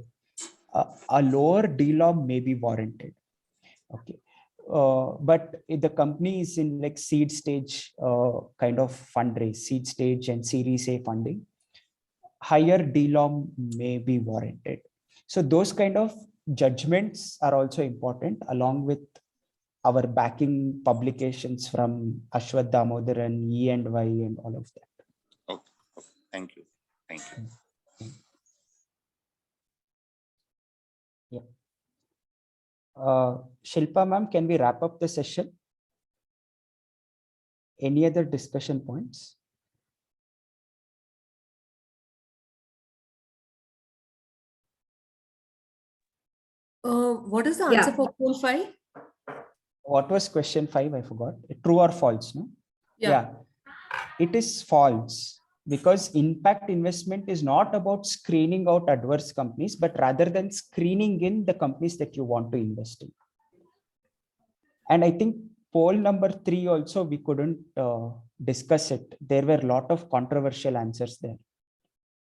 A lower DLOM may be warranted. Okay. But if the company is in like seed stage kind of fundraise, seed stage and Series A funding, higher DLOM may be warranted. So those kind of judgments are also important, along with our backing publications from Ashwath Damodaran, E&Y, and all of that. Okay. Thank you. Yeah. Shilpa ma'am, can we wrap up the session? Any other discussion points? What is the Yeah. answer for pool 5? What was question 5? I forgot. True or false? No. Yeah. It is false, because impact investment is not about screening out adverse companies, but rather than screening in the companies that you want to invest in. And I think poll number 3 also, we couldn't discuss it. There were a lot of controversial answers there.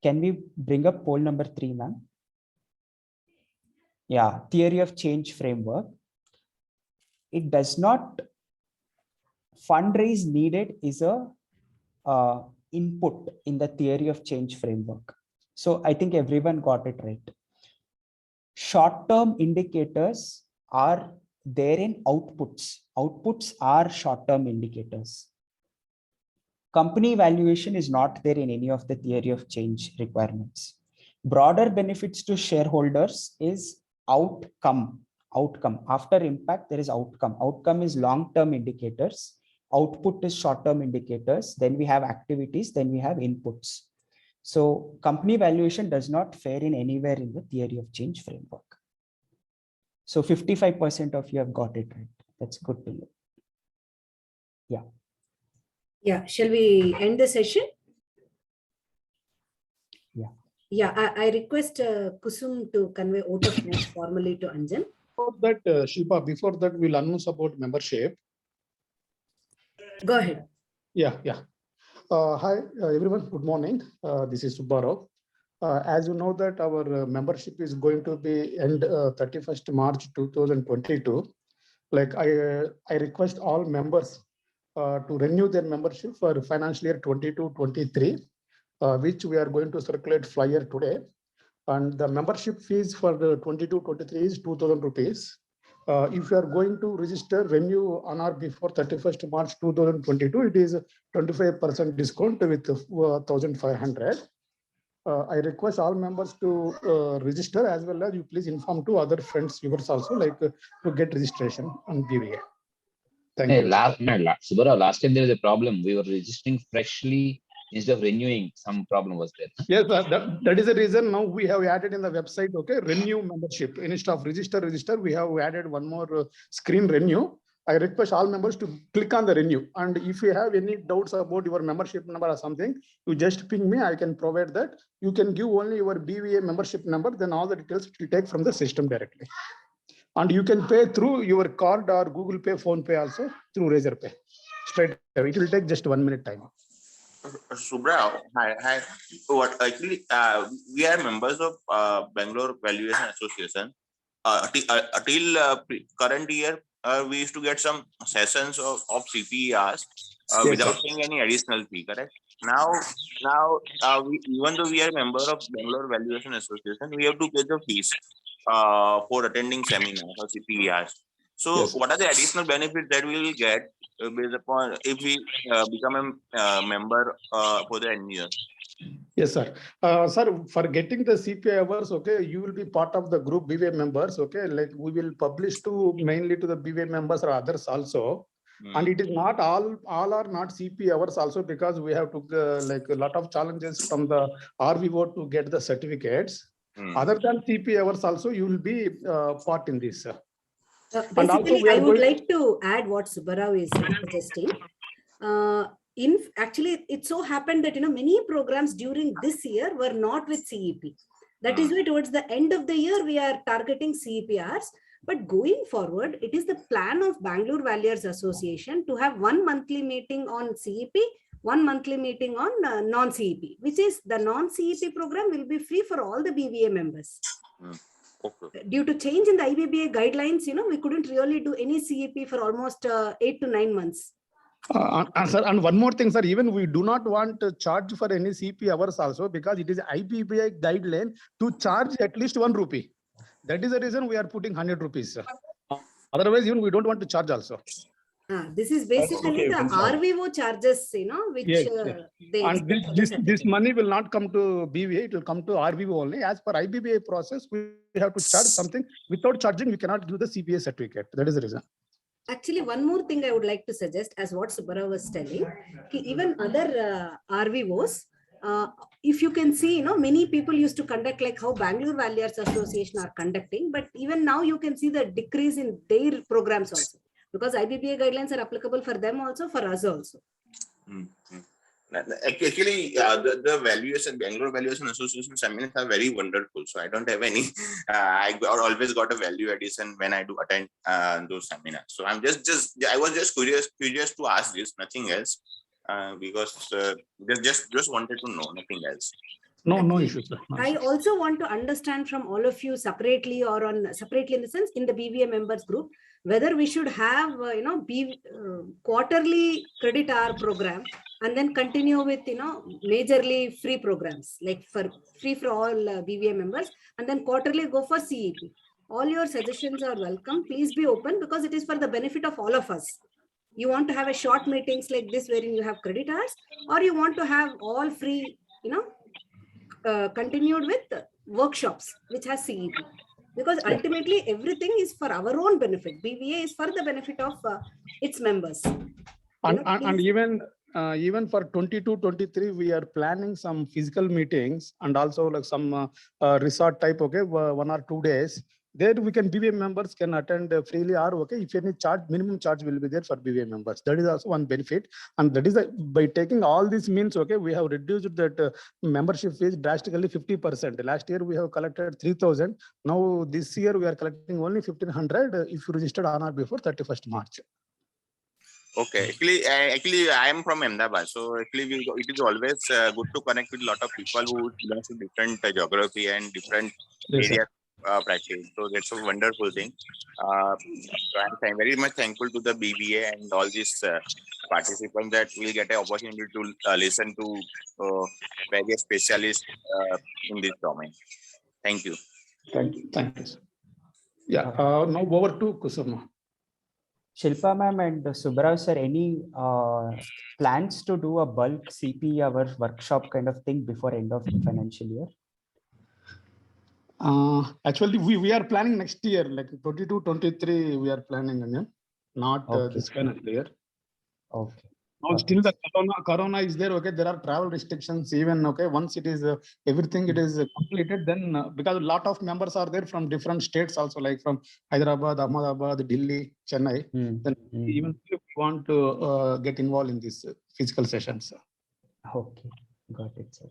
Can we bring up poll number 3, ma'am? Yeah, theory of change framework. It does not fundraise needed is a input in the theory of change framework. So I think everyone got it right. Short-term indicators are there in outputs. Outputs are short-term indicators. Company valuation is not there in any of the theory of change requirements. Broader benefits to shareholders is outcome. After impact, there is outcome. Outcome is long-term indicators. Output is short-term indicators. Then we have activities. Then we have inputs. So company valuation does not fare in anywhere in the theory of change framework. So 55% of you have got it right. That's good to know. Yeah. Yeah. Shall we end the session? Yeah. Yeah. I request Kusum to convey vote of thanks formally to Anjan. Before that, Shilpa, before that, we'll announce about membership. Go ahead. Yeah. Hi, everyone. Good morning. This is Subbarao. As you know that our membership is going to be end 31st March 2022. Like I request all members to renew their membership for financial year 22-23, which we are going to circulate flyer today. And the membership fees for the 22-23 is 2,000 rupees. If you are going to register renew on or before 31st March 2022, it is 25% discount with 1,500. I request all members to register, as well as you please inform to other friends, viewers also, like to get registration on BVA. Thank you. Subbarao, last time there was a problem. We were registering freshly instead of renewing. Some problem was there. Yes, that is the reason now we have added in the website, okay, renew membership. Instead of register, we have added one more screen renew. I request all members to click on the renew. And if you have any doubts about your membership number or something, you just ping me, I can provide that. You can give only your BVA membership number, then all the details will take from the system directly. And you can pay through your card or Google Pay, Phone Pay also through Razor Pay. Straight away. It will take just 1 minute time. Subra, hi. What actually, we are members of Bangalore Valuation Association. Till current year, we used to get some sessions of CPERs without paying any additional fee, correct? Now, even though we are a member of Bangalore Valuation Association, we have to pay the fees for attending seminars or CPERs. So, Yes. what are the additional benefits that we will get based upon if we become a member for the NGO? Yes, sir. Sir, for getting the CPI hours, okay, you will be part of the group BVA members, okay? Like we will publish to mainly to the BVA members or others also. And it is not all are not CP hours also, because we have to like a lot of challenges from the RVO to get the certificates. Other than CP hours also, you will be part in this. Basically, I would like to add what Subbarao is suggesting. Actually, it so happened that many programs during this year were not with CEP. That is why towards the end of the year we are targeting CEPRs. But going forward, it is the plan of Bangalore Valuers Association to have one monthly meeting on CEP, one monthly meeting on non-CEP, which is the non-CEP program will be free for all the BVA members. Okay. Due to change in the IBBA guidelines, we couldn't really do any CEP for almost 8 to 9 months. Sir, and one more thing, sir, even we do not want to charge for any CP hours also, because it is IBBA guideline to charge at least 1 rupee. That is the reason we are putting 100 rupees. Sir. Otherwise, even we don't want to charge also. This is basically the RVO charges, which yes. They and this money will not come to BVA, it will come to RVO only. As per IBBA process, we have to charge something. Without charging, we cannot give the CPA certificate. That is the reason. Actually, one more thing I would like to suggest, as what Subara was telling, even other RVOs, if you can see, many people used to conduct like how Bangalore Valuers Association are conducting, but even now you can see the decrease in their programs also, because IBBA guidelines are applicable for them also, for us also. Actually, the valuation, Bangalore Valuation Association seminars are very wonderful. So I don't have any. I always got a value addition when I do attend those seminars. So I was just curious to ask this, nothing else, because just wanted to know, nothing else. No issues, sir. No I issues. also want to understand from all of you separately separately in the sense in the BVA members group, whether we should have, quarterly credit hour program and then continue with, majorly free programs, like free for all BVA members, and then quarterly go for CEP. All your suggestions are welcome. Please be open, because it is for the benefit of all of us. You want to have a short meetings like this wherein you have credit hours, or you want to have all free, continued with workshops which has CEP, because ultimately everything is for our own benefit. BVA is for the benefit of its members. And even for 22-23, we are planning some physical meetings and also like some resort type, 1 or 2 days. There we can, BVA members can attend freely, or if any minimum charge will be there for BVA members. That is also one benefit. And that is by taking all these means, we have reduced that membership fees drastically 50%. Last year we have collected 3,000. Now this year we are collecting only 1,500 if you registered on or before 31st March. Okay, actually, I am from Ahmedabad, so actually, it is always good to connect with a lot of people who belong to different geography and different areas practice. So that's a wonderful thing. So I'm very much thankful to the BBA and all these participants that will get an opportunity to listen to various specialists in this domain. Thank you. Thank you. Yeah. Now over to Kusuma. Shilpa ma'am and Subbarao sir, any plans to do a bulk CP hour workshop kind of thing before end of the financial year? Actually, we are planning next year, like 22-23, we are planning, Anjan. Not this financial year. Okay. Now still the corona is there, there are travel restrictions even, once it is, everything it is completed, then because a lot of members are there from different states also, like from Hyderabad, Ahmedabad, Delhi, Chennai, then even if you want to get involved in this physical sessions. Okay, got it, sir.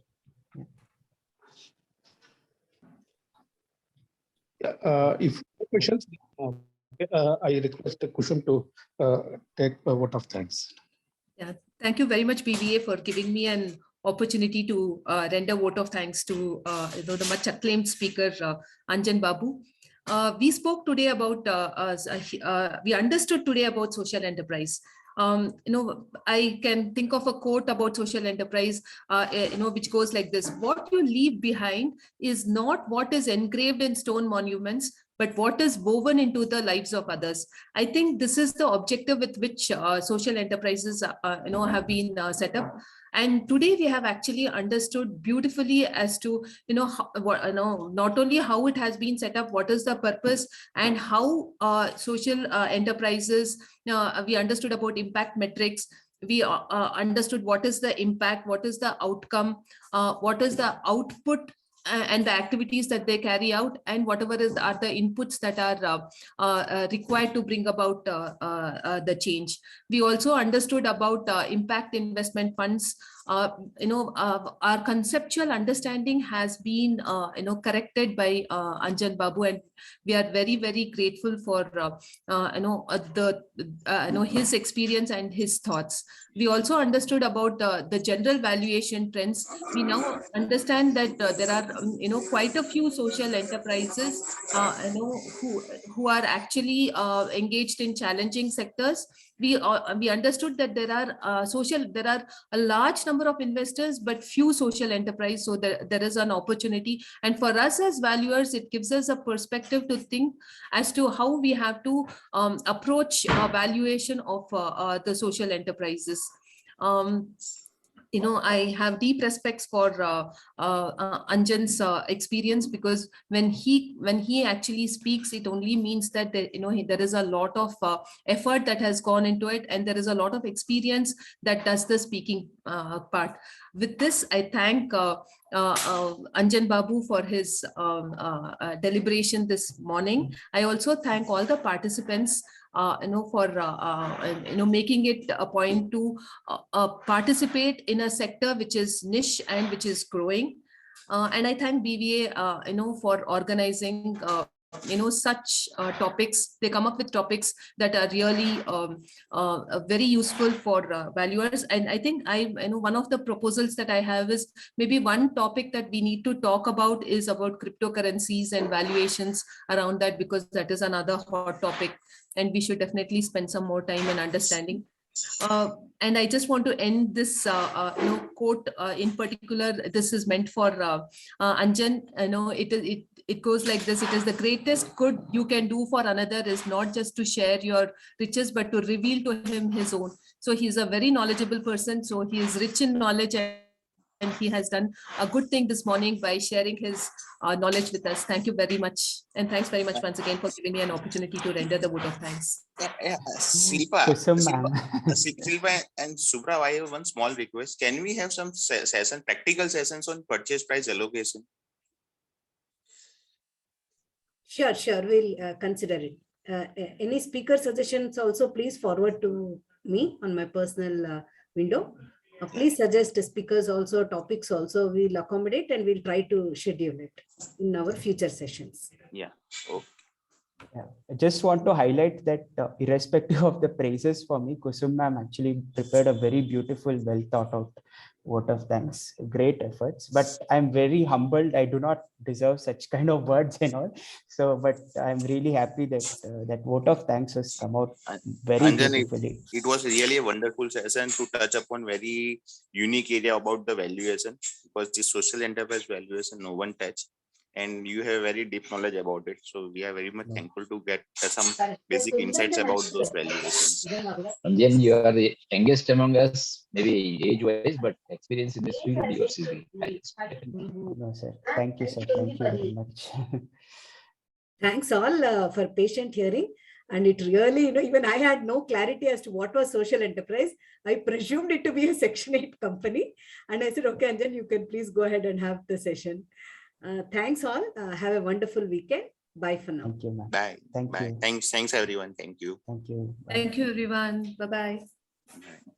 If questions, I request Kushum to take a vote of thanks. Yeah, thank you very much, BVA, for giving me an opportunity to render vote of thanks to the much acclaimed speaker, Anjan Babu. We spoke today about, we understood today about social enterprise. I can think of a quote about social enterprise, which goes like this: what you leave behind is not what is engraved in stone monuments, but what is woven into the lives of others. I think this is the objective with which social enterprises, have been set up. And today we have actually understood beautifully as to, not only how it has been set up, what is the purpose, and how social enterprises, we understood about impact metrics. We understood what is the impact, what is the outcome, what is the output, and the activities that they carry out, and whatever are the inputs that are required to bring about the change. We also understood about impact investment funds. Our conceptual understanding has been corrected by Anjan Babu, and we are very, very grateful for his experience and his thoughts. We also understood about the general valuation trends. We now understand that there are quite a few social enterprises who are actually engaged in challenging sectors. We understood that there are a large number of investors, but few social enterprise. So there is an opportunity. And for us as valuers, it gives us a perspective to think as to how we have to approach valuation of the social enterprises. I have deep respects for Anjan's experience, because when he actually speaks, it only means that there is a lot of effort that has gone into it, and there is a lot of experience that does the speaking part. With this, I thank Anjan Babu for his deliberation this morning. I also thank all the participants for making it a point to participate in a sector which is niche and which is growing. And I thank BVA, for organizing such topics. They come up with topics that are really very useful for valuers. And I think one of the proposals that I have is maybe one topic that we need to talk about is about cryptocurrencies and valuations around that, because that is another hot topic, and we should definitely spend some more time in understanding. And I just want to end this quote in particular. This is meant for Anjan. It goes like this: it is the greatest good you can do for another is not just to share your riches, but to reveal to him his own. So he's a very knowledgeable person. So he is rich in knowledge, and he has done a good thing this morning by sharing his knowledge with us. Thank you very much. And thanks very much once again for giving me an opportunity to render the vote of thanks. Kusum, Silpa and Subra, I have one small request. Can we have some practical sessions on purchase price allocation? Sure. We'll consider it. Any speaker suggestions also, please forward to me on my personal window. Please suggest speakers also, topics also. We'll accommodate and we'll try to schedule it in our future sessions. Yeah. Okay. Yeah. I just want to highlight that irrespective of the praises for me, Kusum ma'am actually prepared a very beautiful, well thought out vote of thanks. Great efforts, but I'm very humbled. I do not deserve such kind of words and all. So, but I'm really happy that that vote of thanks has come out very Anjan, beautifully. it was really a wonderful session to touch upon very unique area about the valuation, because the social enterprise valuation no one touch, and you have very deep knowledge about it. So we are very much thankful to get some basic insights about those valuations. And then you are the youngest among us, maybe age-wise, but experience in this field, yours is the highest. No, sir. Thank you, sir. Thank you very much. Thanks all for patient hearing. And it really, even I had no clarity as to what was social enterprise. I presumed it to be a Section 8 company. And I said, okay, Anjan, you can please go ahead and have the session. Thanks all. Have a wonderful weekend. Bye for now. Thank you, ma'am. Bye. Thank you. Thanks everyone. Thank you. Thank you. Bye. Thank you, everyone. Bye-bye. Bye.